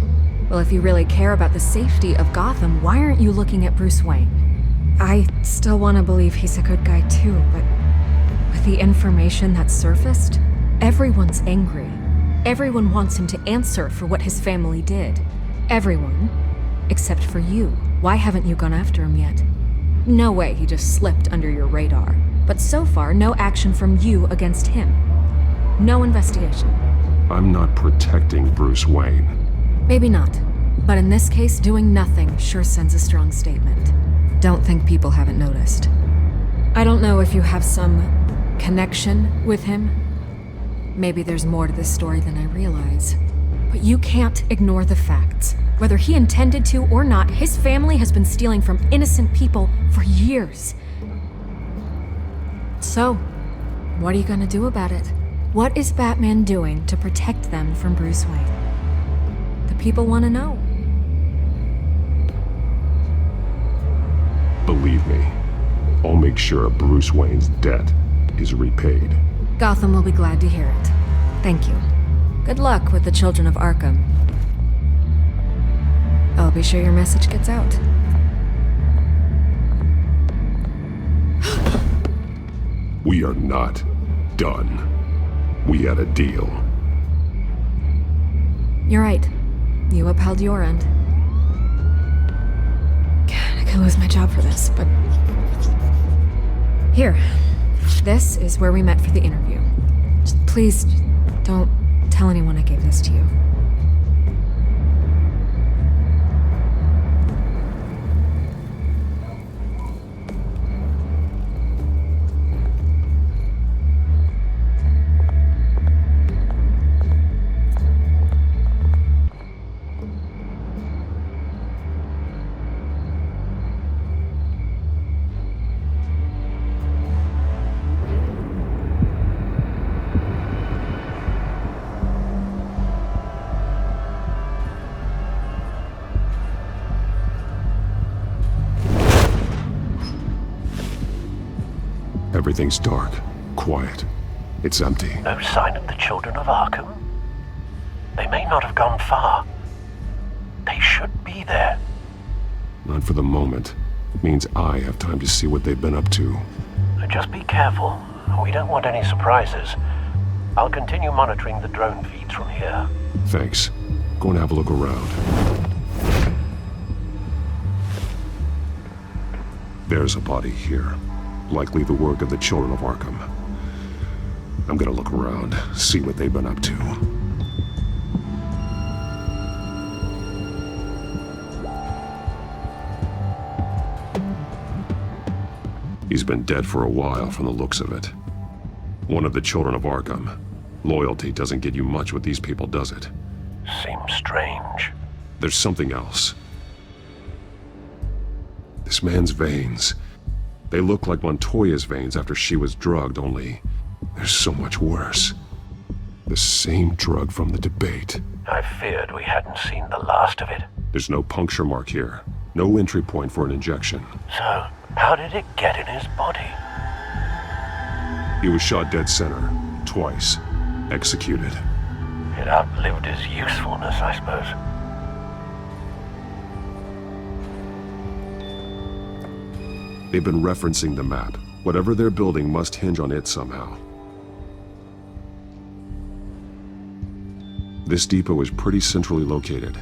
Well, if you really care about the safety of Gotham, why aren't you looking at Bruce Wayne? I still want to believe he's a good guy too, but with the information that surfaced, everyone's angry. Everyone wants him to answer for what his family did. Everyone, except for you. Why haven't you gone after him yet? No way he just slipped under your radar. But so far, no action from you against him. No investigation. I'm not protecting Bruce Wayne. Maybe not. But in this case, doing nothing sure sends a strong statement. Don't think people haven't noticed. I don't know if you have some connection with him. Maybe there's more to this story than I realize. But you can't ignore the facts. Whether he intended to or not, his family has been stealing from innocent people for years. So, what are you gonna do about it? What is Batman doing to protect them from Bruce Wayne? The people want to know. Believe me, I'll make sure Bruce Wayne's debt is repaid. Gotham will be glad to hear it. Thank you. Good luck with the children of Arkham. I'll be sure your message gets out. We are not done. We had a deal. You're right. You upheld your end. God, I could lose my job for this, but... Here. This is where we met for the interview. Just please, don't tell anyone I gave this to you. Everything's dark, quiet. It's empty. No sign of the children of Arkham? They may not have gone far. They should be there. Not for the moment. It means I have time to see what they've been up to. Just be careful. We don't want any surprises. I'll continue monitoring the drone feeds from here. Thanks. Go and have a look around. There's a body here. Likely the work of the children of Arkham. I'm gonna look around, see what they've been up to. He's been dead for a while from the looks of it. One of the children of Arkham. Loyalty doesn't get you much with these people, does it? Seems strange. There's something else. This man's veins. They look like Montoya's veins after she was drugged, only they're so much worse. The same drug from the debate. I feared we hadn't seen the last of it. There's no puncture mark here. No entry point for an injection. So, how did it get in his body? He was shot dead center, twice. Executed. It outlived his usefulness, I suppose. They've been referencing the map. Whatever they're building must hinge on it somehow. This depot is pretty centrally located.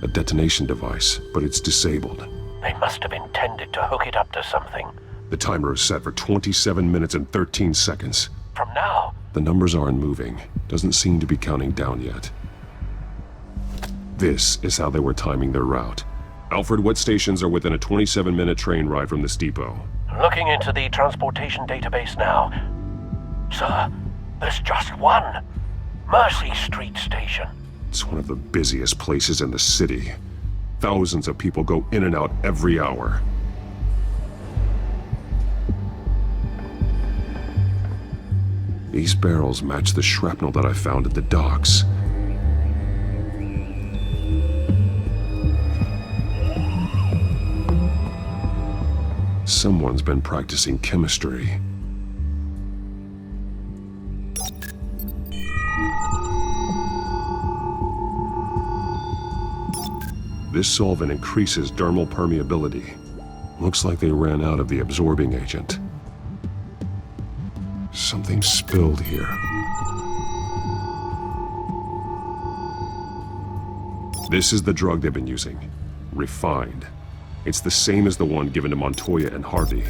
A detonation device, but it's disabled. They must have intended to hook it up to something. The timer is set for 27 minutes and 13 seconds. From now? The numbers aren't moving. Doesn't seem to be counting down yet. This is how they were timing their route. Alfred, what stations are within a 27-minute train ride from this depot? Looking into the transportation database now. Sir, there's just one. Mercy Street Station. It's one of the busiest places in the city. Thousands of people go in and out every hour. These barrels match the shrapnel that I found at the docks. Someone's been practicing chemistry. This solvent increases dermal permeability. Looks like they ran out of the absorbing agent. Something spilled here. This is the drug they've been using. Refined. It's the same as the one given to Montoya and Harvey.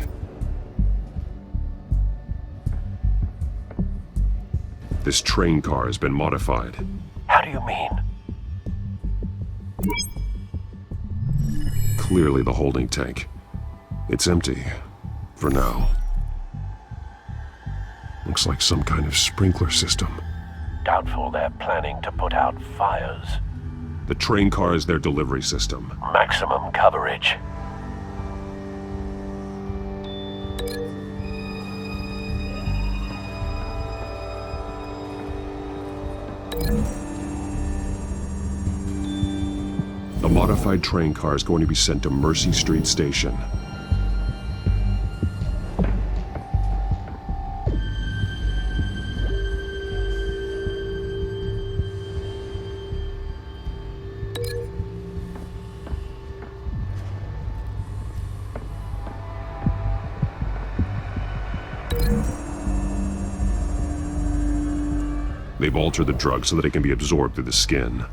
This train car has been modified. How do you mean? Clearly the holding tank. It's empty. For now. Looks like some kind of sprinkler system. Doubtful they're planning to put out fires. The train car is their delivery system. Maximum coverage. The modified train car is going to be sent to Mercy Street Station. They've altered the drug so that it can be absorbed through the skin.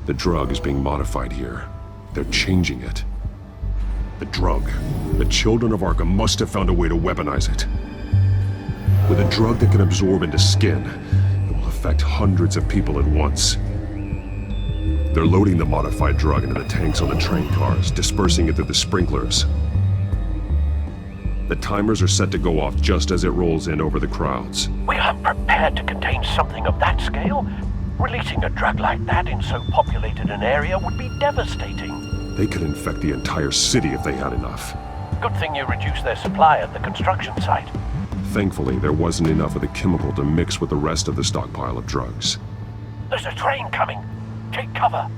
The drug is being modified here. They're changing it. The drug. The children of Arkham must have found a way to weaponize it. With a drug that can absorb into skin, it will affect hundreds of people at once. They're loading the modified drug into the tanks on the train cars, dispersing it through the sprinklers. The timers are set to go off just as it rolls in over the crowds. We aren't prepared to contain something of that scale. Releasing a drug like that in so populated an area would be devastating. They could infect the entire city if they had enough. Good thing you reduced their supply at the construction site. Thankfully, there wasn't enough of the chemical to mix with the rest of the stockpile of drugs. There's a train coming. Take cover.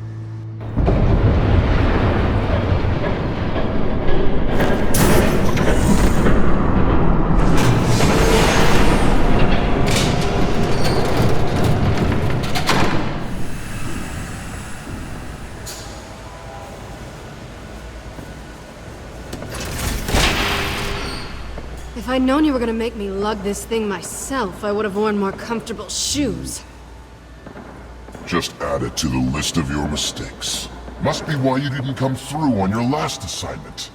If I'd known you were gonna make me lug this thing myself, I would have worn more comfortable shoes. Just add it to the list of your mistakes. Must be why you didn't come through on your last assignment.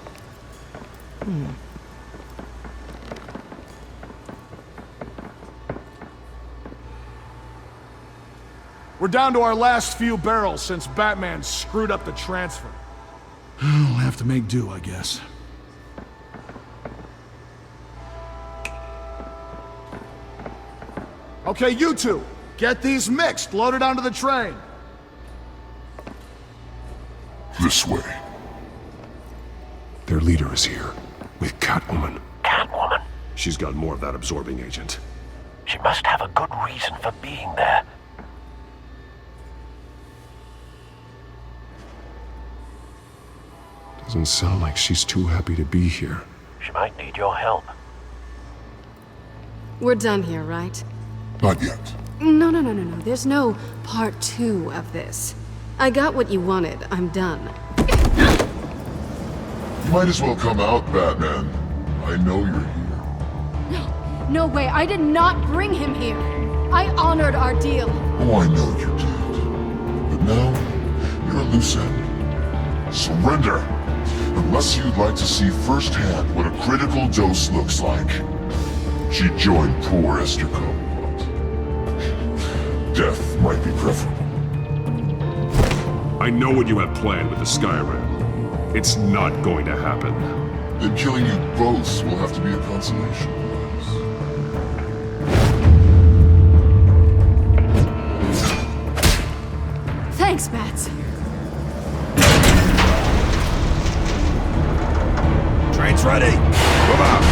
We're down to our last few barrels since Batman screwed up the transfer. We'll have to make do, I guess. Okay, you two, get these mixed, loaded onto the train. This way. Their leader is here, with Catwoman. Catwoman? She's got more of that absorbing agent. She must have a good reason for being there. Doesn't sound like she's too happy to be here. She might need your help. We're done here, right? Not yet. No. There's no part 2 of this. I got what you wanted. I'm done. You might as well come out, Batman. I know you're here. No way, I did not bring him here. I honored our deal. Oh, I know you did. But now, you're a loose end. Surrender! Unless you'd like to see firsthand what a critical dose looks like. She joined poor Esther Cobblepot. Death might be preferable. I know what you have planned with the Skyrim. It's not going to happen. Then killing you both will have to be a consolation prize. Thanks, Bats. Train's ready. Move out.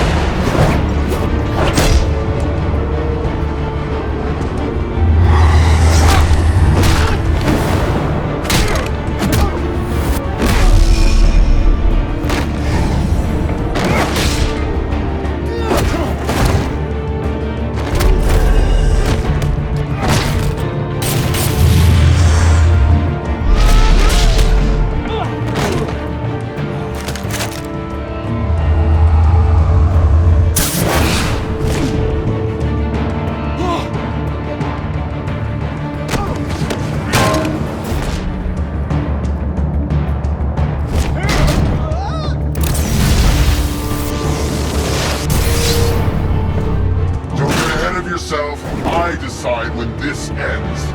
I decide when this ends.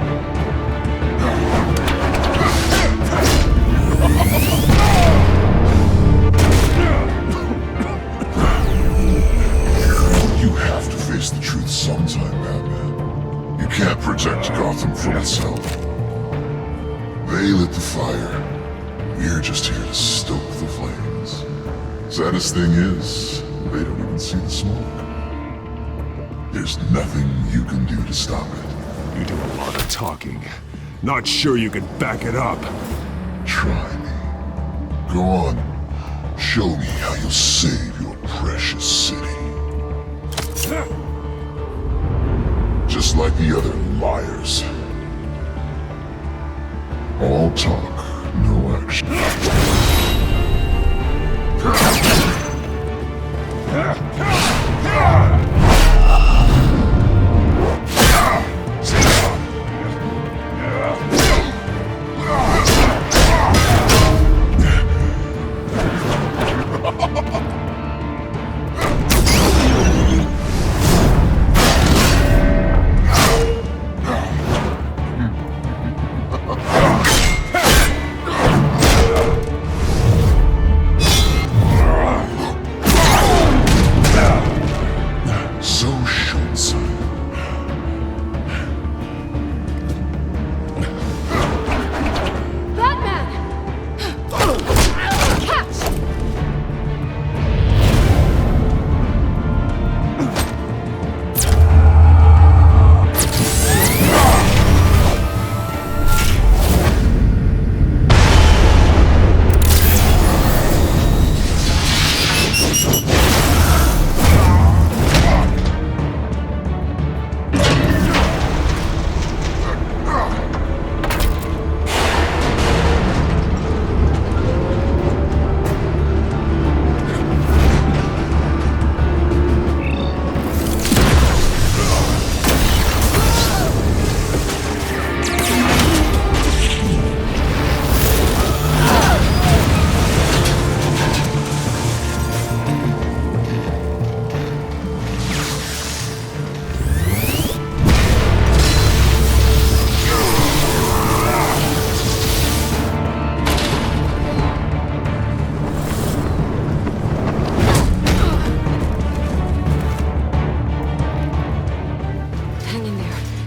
You have to face the truth sometime, Batman. You can't protect Gotham from itself. They lit the fire. We're just here to stoke the flames. Saddest thing is, they don't even see the smoke. There's nothing you can do to stop it. You do a lot of talking. Not sure you can back it up. Try me. Go on. Show me how you'll save your precious city. Just like the other liars. All talk, no action.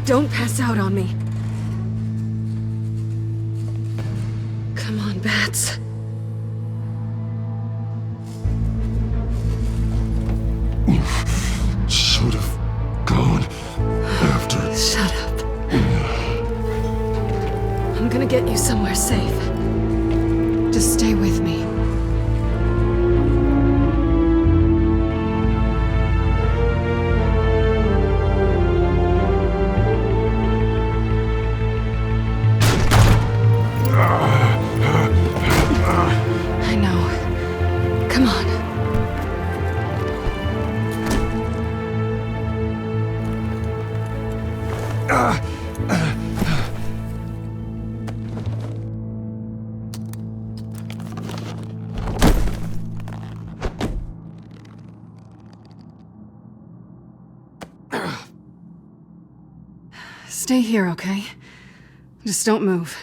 Don't pass out on me. Come on, Bats. Should have gone after. Shut up. I'm gonna get you somewhere safe. Just stay with me. Stay here, okay? Just don't move.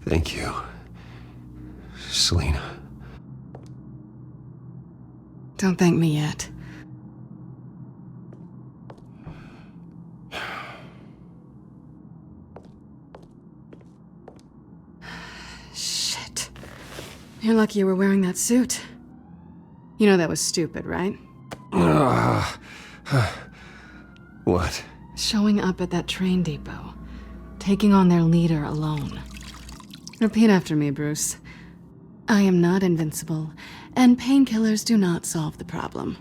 Thank you, Selina. Don't thank me yet. Shit. You're lucky you were wearing that suit. You know that was stupid, right? What? Showing up at that train depot. Taking on their leader alone. Repeat after me, Bruce. I am not invincible, and painkillers do not solve the problem.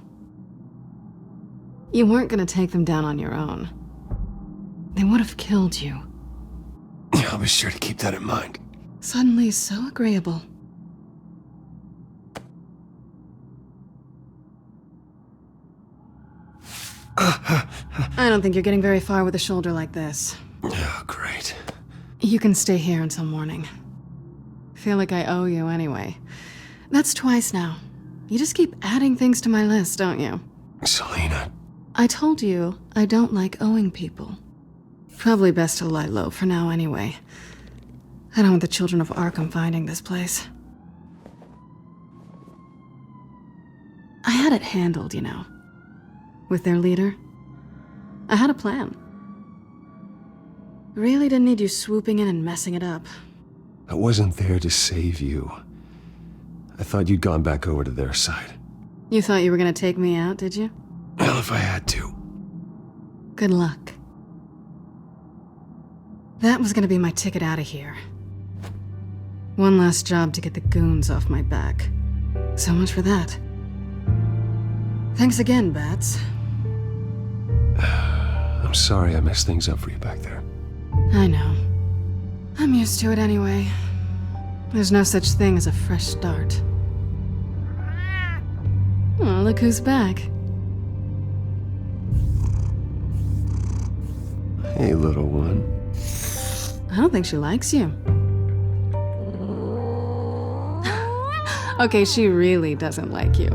You weren't gonna take them down on your own. They would have killed you. I'll be sure to keep that in mind. Suddenly so agreeable. I don't think you're getting very far with a shoulder like this. Oh, great. You can stay here until morning. Feel like I owe you anyway. That's twice now. You just keep adding things to my list, don't you? Selina. I told you I don't like owing people. Probably best to lie low for now anyway. I don't want the children of Arkham finding this place. I had it handled, you know. With their leader. I had a plan. Really didn't need you swooping in and messing it up. I wasn't there to save you. I thought you'd gone back over to their side. You thought you were gonna take me out, did you? Well, if I had to. Good luck. That was gonna be my ticket out of here. One last job to get the goons off my back. So much for that. Thanks again, Bats. I'm sorry I messed things up for you back there. I know. I'm used to it anyway. There's no such thing as a fresh start. Oh, look who's back. Hey, little one. I don't think she likes you. Okay, she really doesn't like you.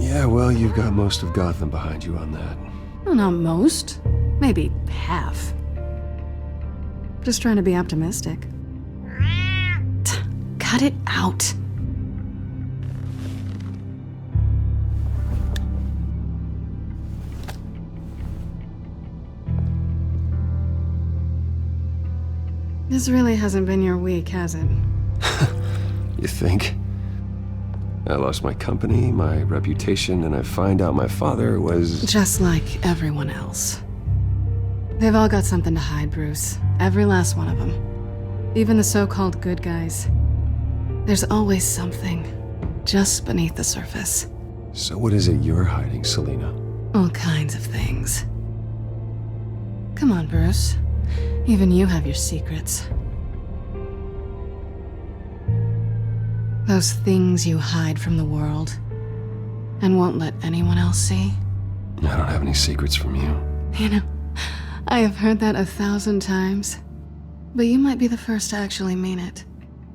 Yeah, well, you've got most of Gotham behind you on that. Well, not most. Maybe half. Just trying to be optimistic. Cut it out. This really hasn't been your week, has it? You think? I lost my company, my reputation, and I find out my father was... Just like everyone else. They've all got something to hide, Bruce. Every last one of them. Even the so-called good guys. There's always something just beneath the surface. So what is it you're hiding, Selina? All kinds of things. Come on, Bruce. Even you have your secrets. Those things you hide from the world and won't let anyone else see. I don't have any secrets from you. You know, I have heard that 1,000 times, but you might be the first to actually mean it.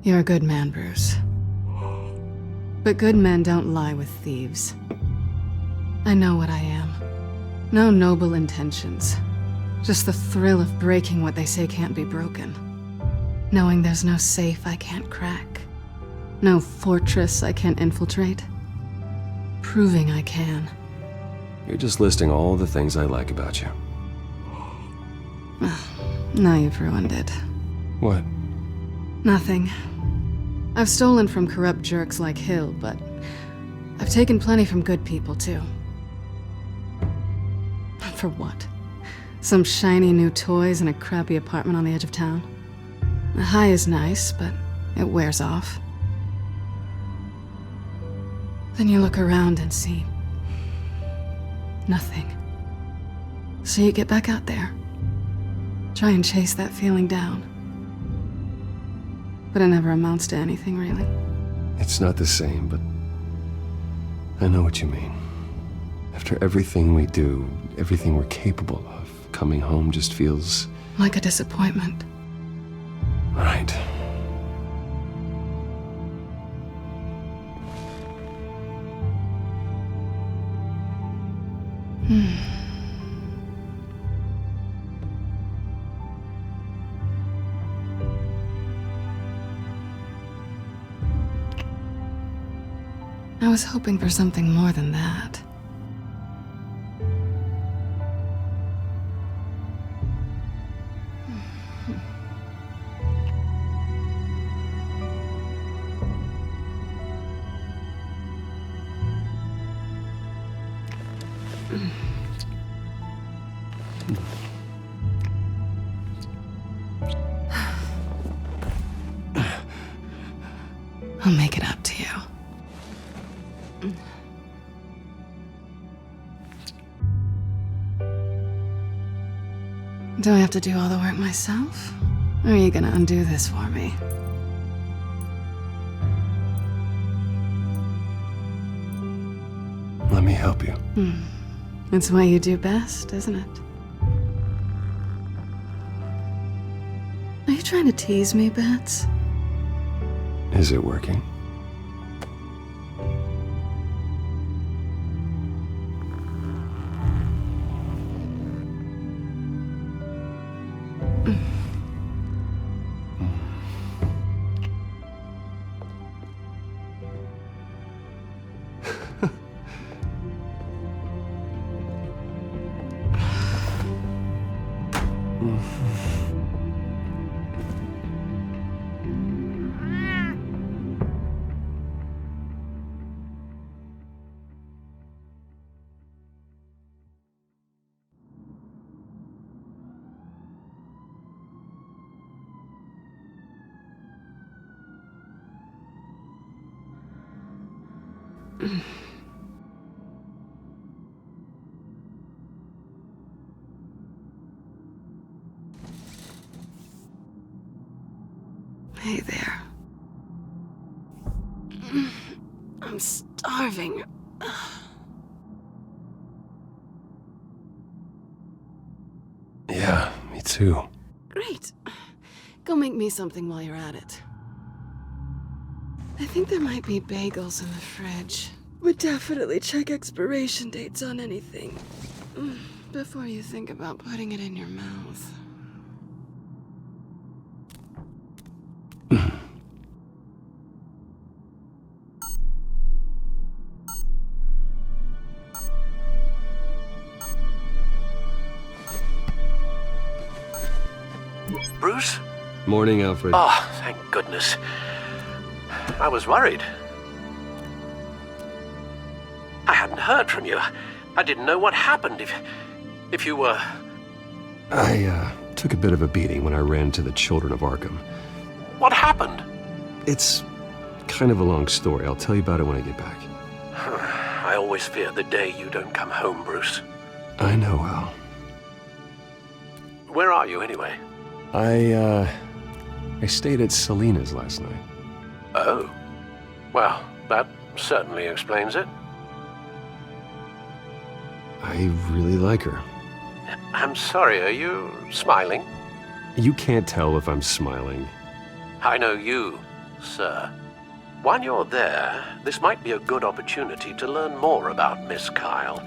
You're a good man, Bruce. But good men don't lie with thieves. I know what I am. No noble intentions. Just the thrill of breaking what they say can't be broken. Knowing there's no safe I can't crack. No fortress I can't infiltrate. Proving I can. You're just listing all the things I like about you. Now you've ruined it. What? Nothing. I've stolen from corrupt jerks like Hill, but I've taken plenty from good people, too. For what? Some shiny new toys and a crappy apartment on the edge of town? The high is nice, but it wears off. Then you look around and see nothing. So you get back out there. Try and chase that feeling down. But it never amounts to anything, really. It's not the same, but I know what you mean. After everything we do, everything we're capable of, coming home just feels... like a disappointment. Right. I was hoping for something more than that. I'll make it up to you. Do I have to do all the work myself? Or are you gonna undo this for me? Let me help you. It's what you do best, isn't it? Are you trying to tease me, Bats? Is it working? Hey there. I'm starving. Yeah, me too. Great. Go make me something while you're at it. I think there might be bagels in the fridge. But definitely check expiration dates on anything before you think about putting it in your mouth. Bruce? Morning, Alfred. Oh, thank goodness. I was worried. I hadn't heard from you. I didn't know what happened if you were... I took a bit of a beating when I ran to the Children of Arkham. What happened? It's kind of a long story. I'll tell you about it when I get back. I always fear the day you don't come home, Bruce. I know, Al. Where are you, anyway? I stayed at Selina's last night. Oh. Well, that certainly explains it. I really like her. I'm sorry, are you smiling? You can't tell if I'm smiling. I know you, sir. While you're there, this might be a good opportunity to learn more about Miss Kyle.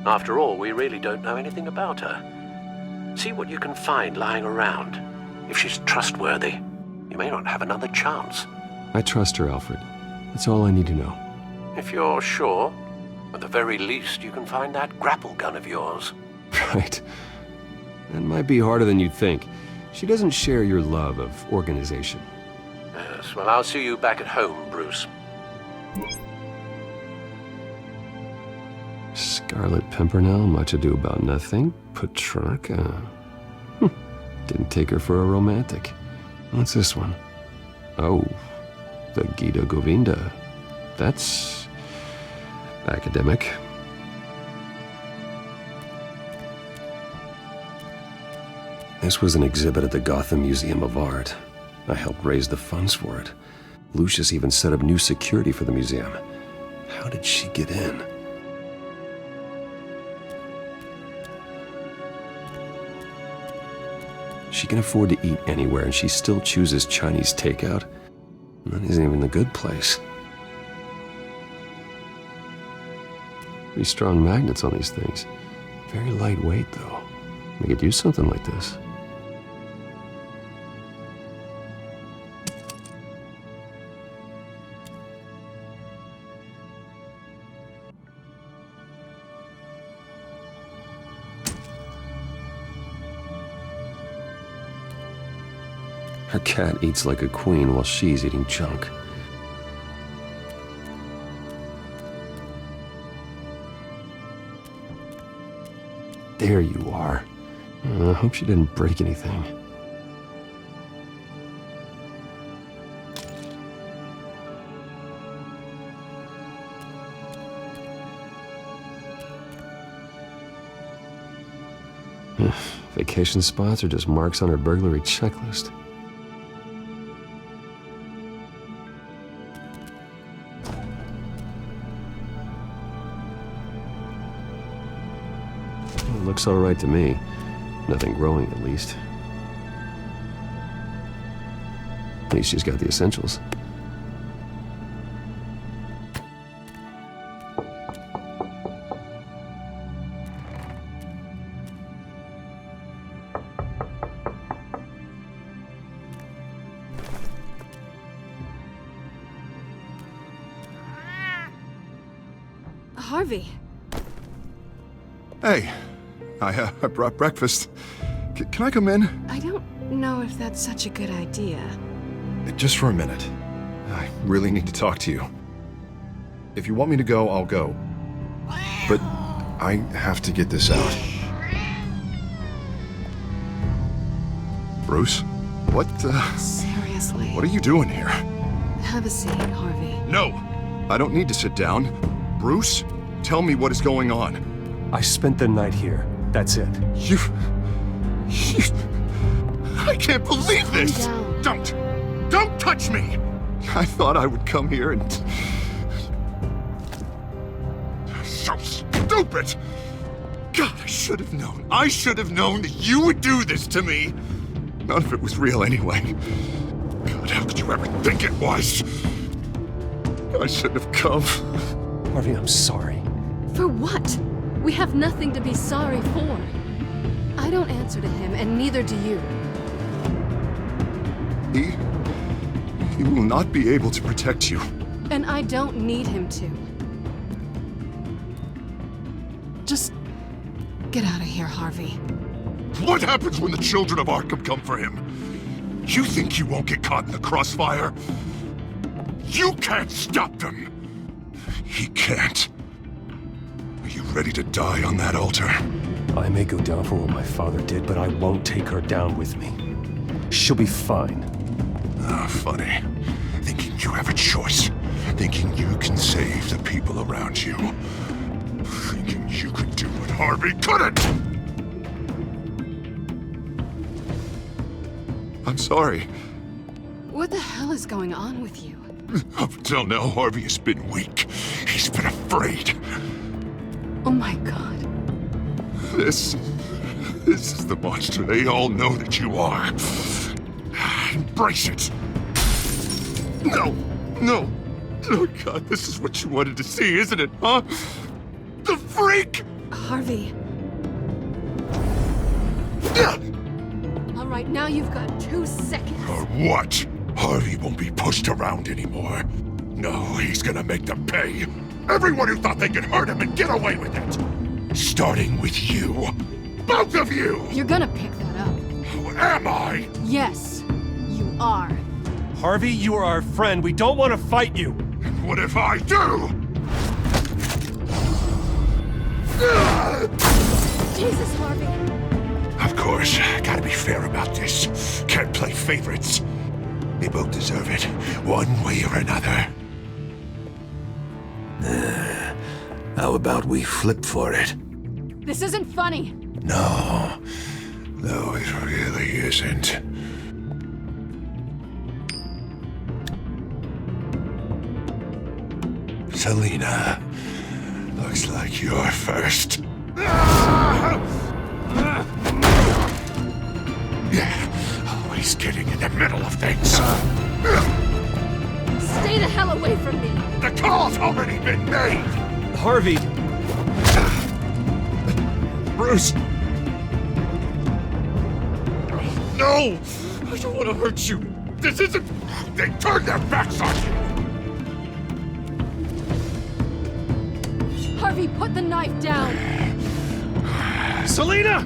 After all, we really don't know anything about her. See what you can find lying around. If she's trustworthy, you may not have another chance. I trust her, Alfred. That's all I need to know. If you're sure, at the very least, you can find that grapple gun of yours. Right. That might be harder than you'd think. She doesn't share your love of organization. Yes, well, I'll see you back at home, Bruce. Scarlet Pimpernel, much ado about nothing. Petrarca. Didn't take her for a romantic. What's this one? Oh, the Gita Govinda. That's academic. This was an exhibit at the Gotham Museum of Art. I helped raise the funds for it. Lucius even set up new security for the museum. How did she get in? She can afford to eat anywhere, and she still chooses Chinese takeout? That isn't even the good place. Pretty strong magnets on these things. Very lightweight, though. We could use something like this. Her cat eats like a queen while she's eating junk. There you are. I hope she didn't break anything. Vacation spots are just marks on her burglary checklist. Looks all right to me. Nothing growing, at least. At least she's got the essentials. Harvey. Hey. I brought breakfast. Can I come in? I don't know if that's such a good idea. Just for a minute. I really need to talk to you. If you want me to go, I'll go. But I have to get this out. Bruce? What, Seriously? What are you doing here? Have a seat, Harvey. No! I don't need to sit down. Bruce, tell me what is going on. I spent the night here. That's it. You... I can't believe this! Don't touch me! I thought I would come here and... So stupid! God, I should have known. I should have known that you would do this to me! None of it was real anyway. God, how could you ever think it was? I shouldn't have come. Harvey, I'm sorry. For what? We have nothing to be sorry for. I don't answer to him, and neither do you. He will not be able to protect you. And I don't need him to. Just get out of here, Harvey. What happens when the children of Arkham come for him? You think you won't get caught in the crossfire? You can't stop them! He can't. Are you ready to die on that altar? I may go down for what my father did, but I won't take her down with me. She'll be fine. Ah, funny. Thinking you have a choice. Thinking you can save the people around you. Thinking you could do what Harvey couldn't! I'm sorry. What the hell is going on with you? Up until now, Harvey has been weak. He's been afraid. Oh my God. This is the monster they all know that you are. Embrace it. No. Oh God, this is what you wanted to see, isn't it, huh? The freak! Harvey. All right, now you've got 2 seconds. Or what? Harvey won't be pushed around anymore. No, he's gonna make them pay. Everyone who thought they could hurt him and get away with it. Starting with you. Both of you! You're gonna pick that up. Who am I? Yes, you are. Harvey, you are our friend. We don't want to fight you. What if I do? Jesus, Harvey. Of course, gotta be fair about this. Can't play favorites. They both deserve it, one way or another. How about we flip for it? This isn't funny. No, it really isn't. Selina, looks like you're first. Yeah, always getting in the middle of things. Stay the hell away from me. The call's already been made. Harvey. Bruce! No! I don't want to hurt you. This isn't... They turned their backs on you! Harvey, put the knife down! Selina!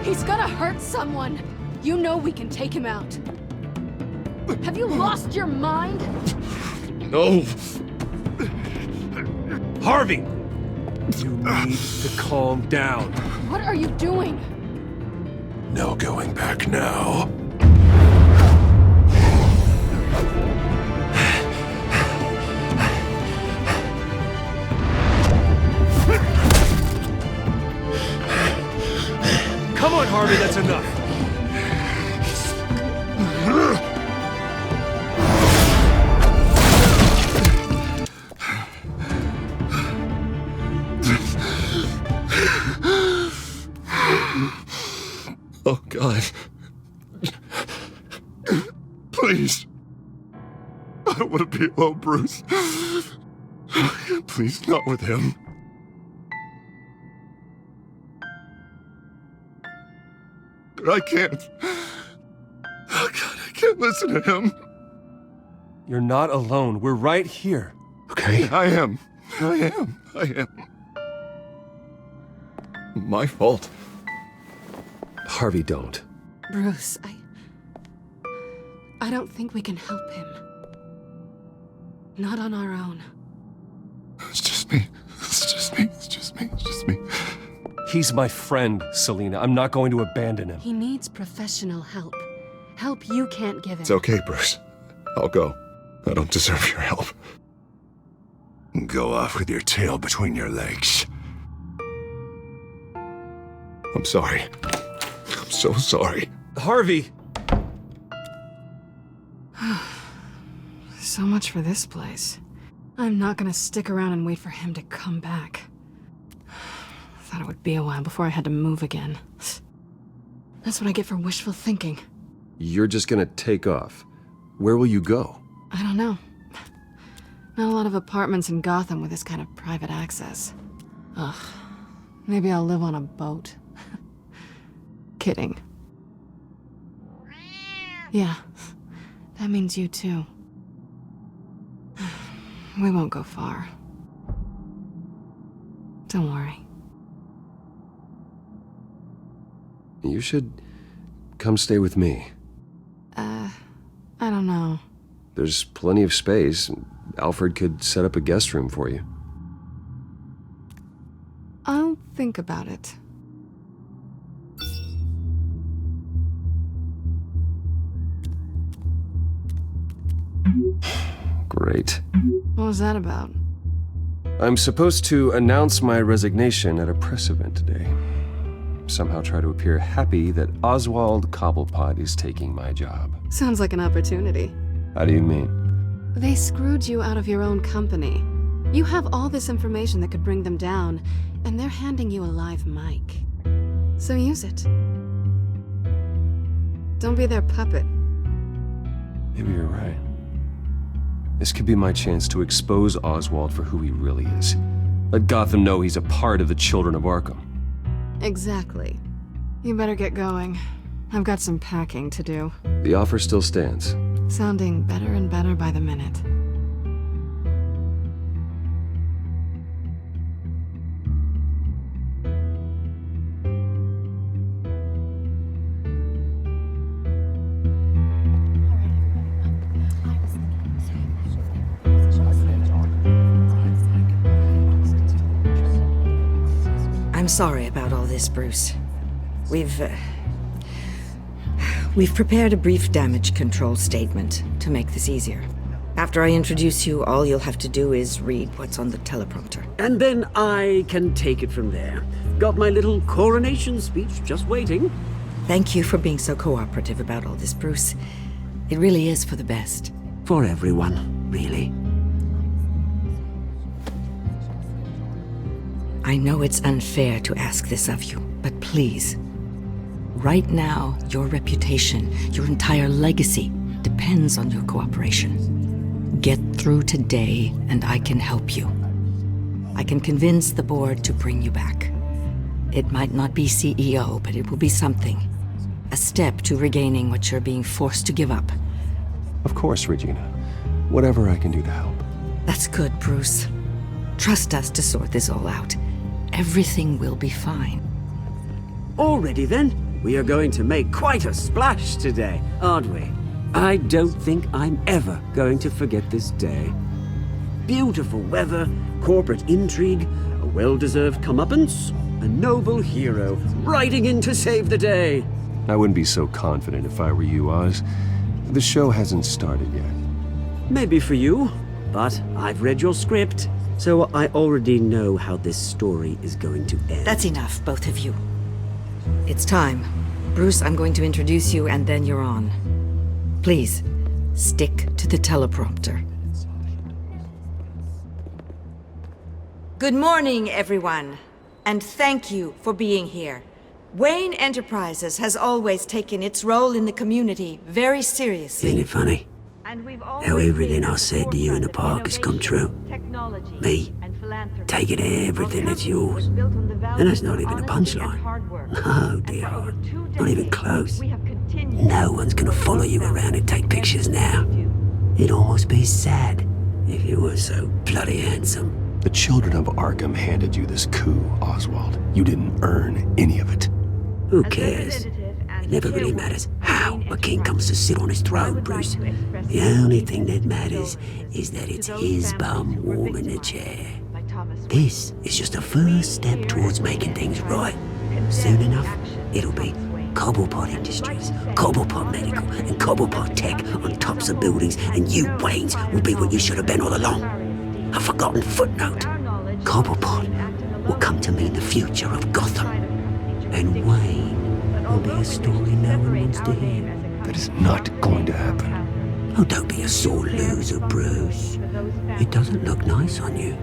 He's gonna hurt someone! You know we can take him out. Have you lost your mind? No! Harvey! You need to calm down. What are you doing? No going back now. Come on, Harvey, that's enough. Oh, God. Please. I don't want to be alone, Bruce. Please, not with him. I can't. Oh, God, I can't listen to him. You're not alone. We're right here. Okay? I am. My fault. Harvey, don't. Bruce, I don't think we can help him. Not on our own. It's just me. He's my friend, Selina. I'm not going to abandon him. He needs professional help. Help you can't give him. It's okay, Bruce. I'll go. I don't deserve your help. Go off with your tail between your legs. I'm sorry. I'm so sorry. Harvey! So much for this place. I'm not gonna stick around and wait for him to come back. Thought it would be a while before I had to move again. That's what I get for wishful thinking. You're just gonna take off. Where will you go? I don't know. Not a lot of apartments in Gotham with this kind of private access. Ugh. Maybe I'll live on a boat. Kidding. Yeah. That means you too. We won't go far. Don't worry. You should come stay with me. I don't know. There's plenty of space. Alfred could set up a guest room for you. I'll think about it. Great. What was that about? I'm supposed to announce my resignation at a press event today. Somehow try to appear happy that Oswald Cobblepot is taking my job. Sounds like an opportunity. How do you mean? They screwed you out of your own company. You have all this information that could bring them down, and they're handing you a live mic. So use it. Don't be their puppet. Maybe you're right. This could be my chance to expose Oswald for who he really is. Let Gotham know he's a part of the Children of Arkham. Exactly. You better get going. I've got some packing to do. The offer still stands. Sounding better and better by the minute. I'm sorry about all this, Bruce. We've prepared a brief damage control statement to make this easier. After I introduce you, all you'll have to do is read what's on the teleprompter. And then I can take it from there. Got my little coronation speech just waiting. Thank you for being so cooperative about all this, Bruce. It really is for the best. For everyone, really. I know it's unfair to ask this of you, but please. Right now, your reputation, your entire legacy, depends on your cooperation. Get through today, and I can help you. I can convince the board to bring you back. It might not be CEO, but it will be something. A step to regaining what you're being forced to give up. Of course, Regina. Whatever I can do to help. That's good, Bruce. Trust us to sort this all out. Everything will be fine. Already then, we are going to make quite a splash today, aren't we? I don't think I'm ever going to forget this day. Beautiful weather, corporate intrigue, a well-deserved comeuppance, a noble hero riding in to save the day. I wouldn't be so confident if I were you, Oz. The show hasn't started yet. Maybe for you, but I've read your script, so I already know how this story is going to end. That's enough, both of you. It's time. Bruce, I'm going to introduce you, and then you're on. Please, stick to the teleprompter. Good morning, everyone, and thank you for being here. Wayne Enterprises has always taken its role in the community very seriously. Isn't it funny? How everything I said to you in the park has come true. Me, taking everything that's yours. And that's not even a punchline. No, dear heart. Not even close. No one's gonna follow you around and take pictures now. It'd almost be sad if you were so bloody handsome. The children of Arkham handed you this coup, Oswald. You didn't earn any of it. Who cares? It never really matters how a king comes to sit on his throne, Bruce. The only thing that matters is that it's his bum warm in the chair. This is just a first step towards making things right. Soon enough, it'll be Cobblepot Industries, Cobblepot Medical, and Cobblepot Tech on tops of buildings, and you, Waynes, will be what you should have been all along. A forgotten footnote. Cobblepot will come to mean the future of Gotham. And Wayne will be a story no one wants to hear. That is not going to happen. Oh, don't be a sore loser, Bruce. It doesn't look nice on you.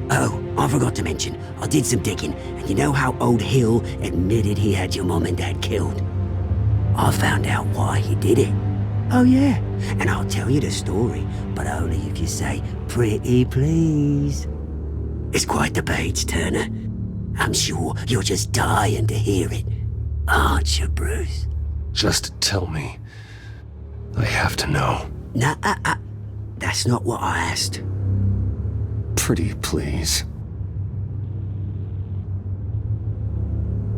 Oh, I forgot to mention, I did some digging, and you know how old Hill admitted he had your mom and dad killed? I found out why he did it. Oh yeah, and I'll tell you the story, but only if you say, pretty please. It's quite the page turner. I'm sure you're just dying to hear it. Aren't you, Bruce? Just tell me. I have to know. Nah, that's not what I asked. Pretty please.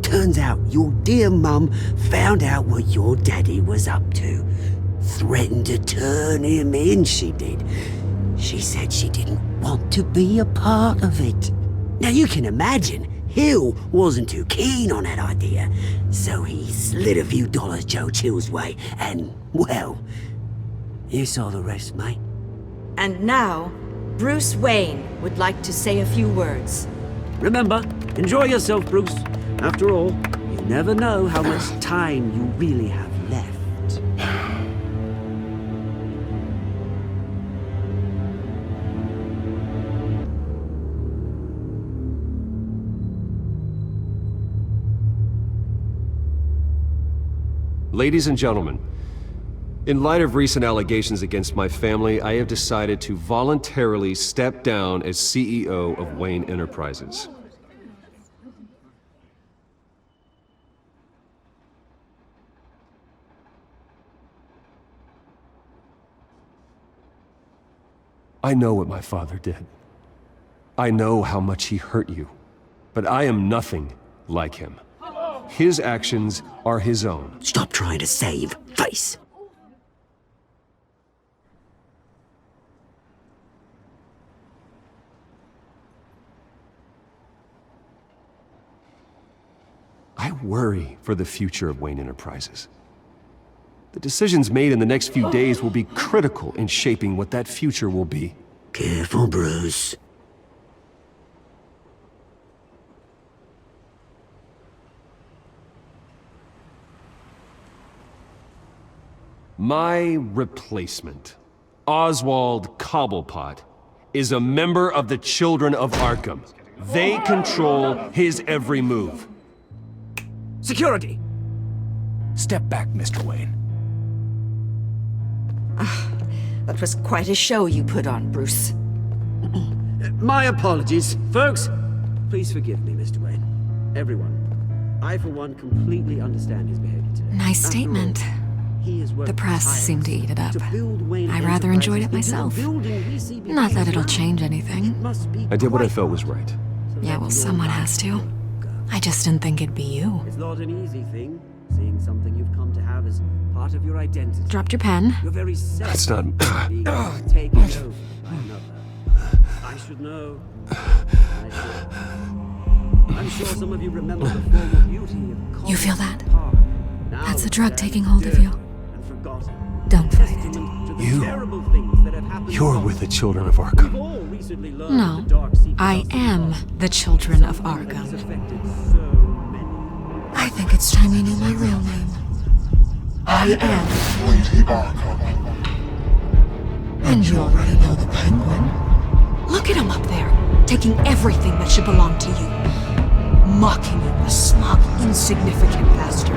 Turns out your dear mum found out what your daddy was up to. Threatened to turn him in, she did. She said she didn't want to be a part of it. Now you can imagine, Hill wasn't too keen on that idea, so he slid a few dollars Joe Chill's way, and, well, you saw the rest, mate. And now, Bruce Wayne would like to say a few words. Remember, enjoy yourself, Bruce. After all, you never know how much time you really have left. Ladies and gentlemen, in light of recent allegations against my family, I have decided to voluntarily step down as CEO of Wayne Enterprises. I know what my father did. I know how much he hurt you, but I am nothing like him. His actions are his own. Stop trying to save face. I worry for the future of Wayne Enterprises. The decisions made in the next few days will be critical in shaping what that future will be. Careful, Bruce. My replacement, Oswald Cobblepot, is a member of the Children of Arkham. They control his every move. Security! Step back, Mr. Wayne. That was quite a show you put on, Bruce. My apologies, folks. Please forgive me, Mr. Wayne. Everyone. I, for one, completely understand his behavior today. Nice After statement. all, he has worked The press seemed to eat it up. I rather enjoyed it myself. Not that it'll change anything. I did what I felt was right. Yeah, well, someone has to. I just didn't think it'd be you. It's not an easy thing, seeing something you've come to have as part of your identity. Dropped your pen. Your very self It's not... being taken over by another. I should know. I should. I'm sure some of you remember the former beauty of... You feel that? Now That's the drug taking hold of you. and forgotten. Don't fight it. You... Terrible things that have happened. You're with the children of Arkham. We've all recently learned No, the dark secrets I of am the children of Arkham. I think it's time you knew my real name. I am Lady Arkham. And you already know the Penguin. Look at him up there, taking everything that should belong to you. Mocking you, a smug, insignificant bastard.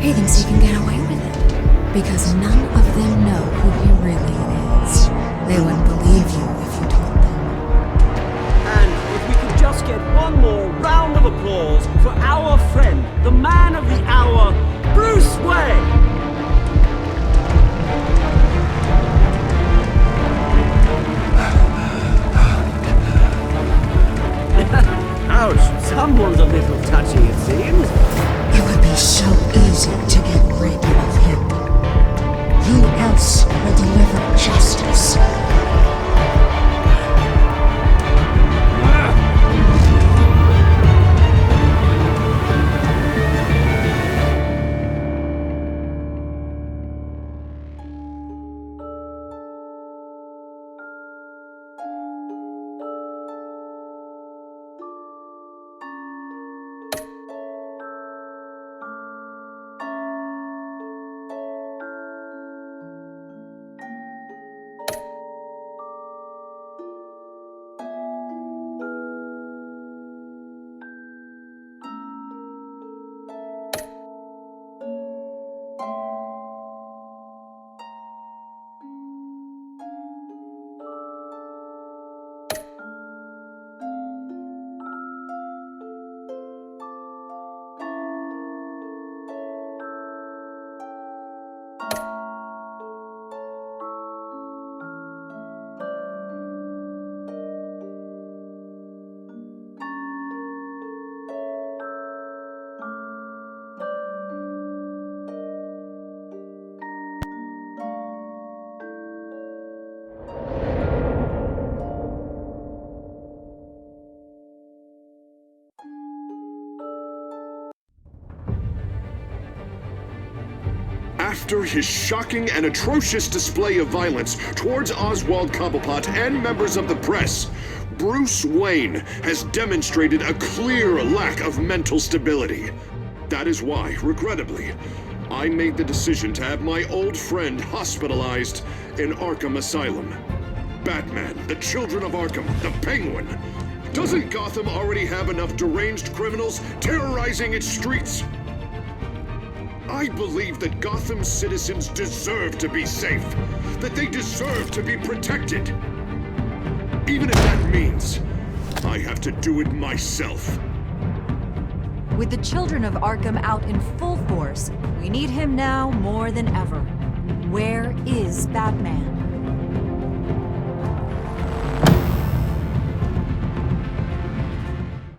He thinks he can get away with it, because none of them know who he really is. They wouldn't believe you if you told them. And if we could just get one more round of applause for our friend, the man of the hour, Bruce Wayne! Ouch, someone's a little touchy, it seems. It would be so easy to get rid of him. Who else will deliver justice? After his shocking and atrocious display of violence towards Oswald Cobblepot and members of the press, Bruce Wayne has demonstrated a clear lack of mental stability. That is why, regrettably, I made the decision to have my old friend hospitalized in Arkham Asylum. Batman, the Children of Arkham, the Penguin. Doesn't Gotham already have enough deranged criminals terrorizing its streets? I believe that Gotham's citizens deserve to be safe, that they deserve to be protected. Even if that means I have to do it myself. With the Children of Arkham out in full force, we need him now more than ever. Where is Batman?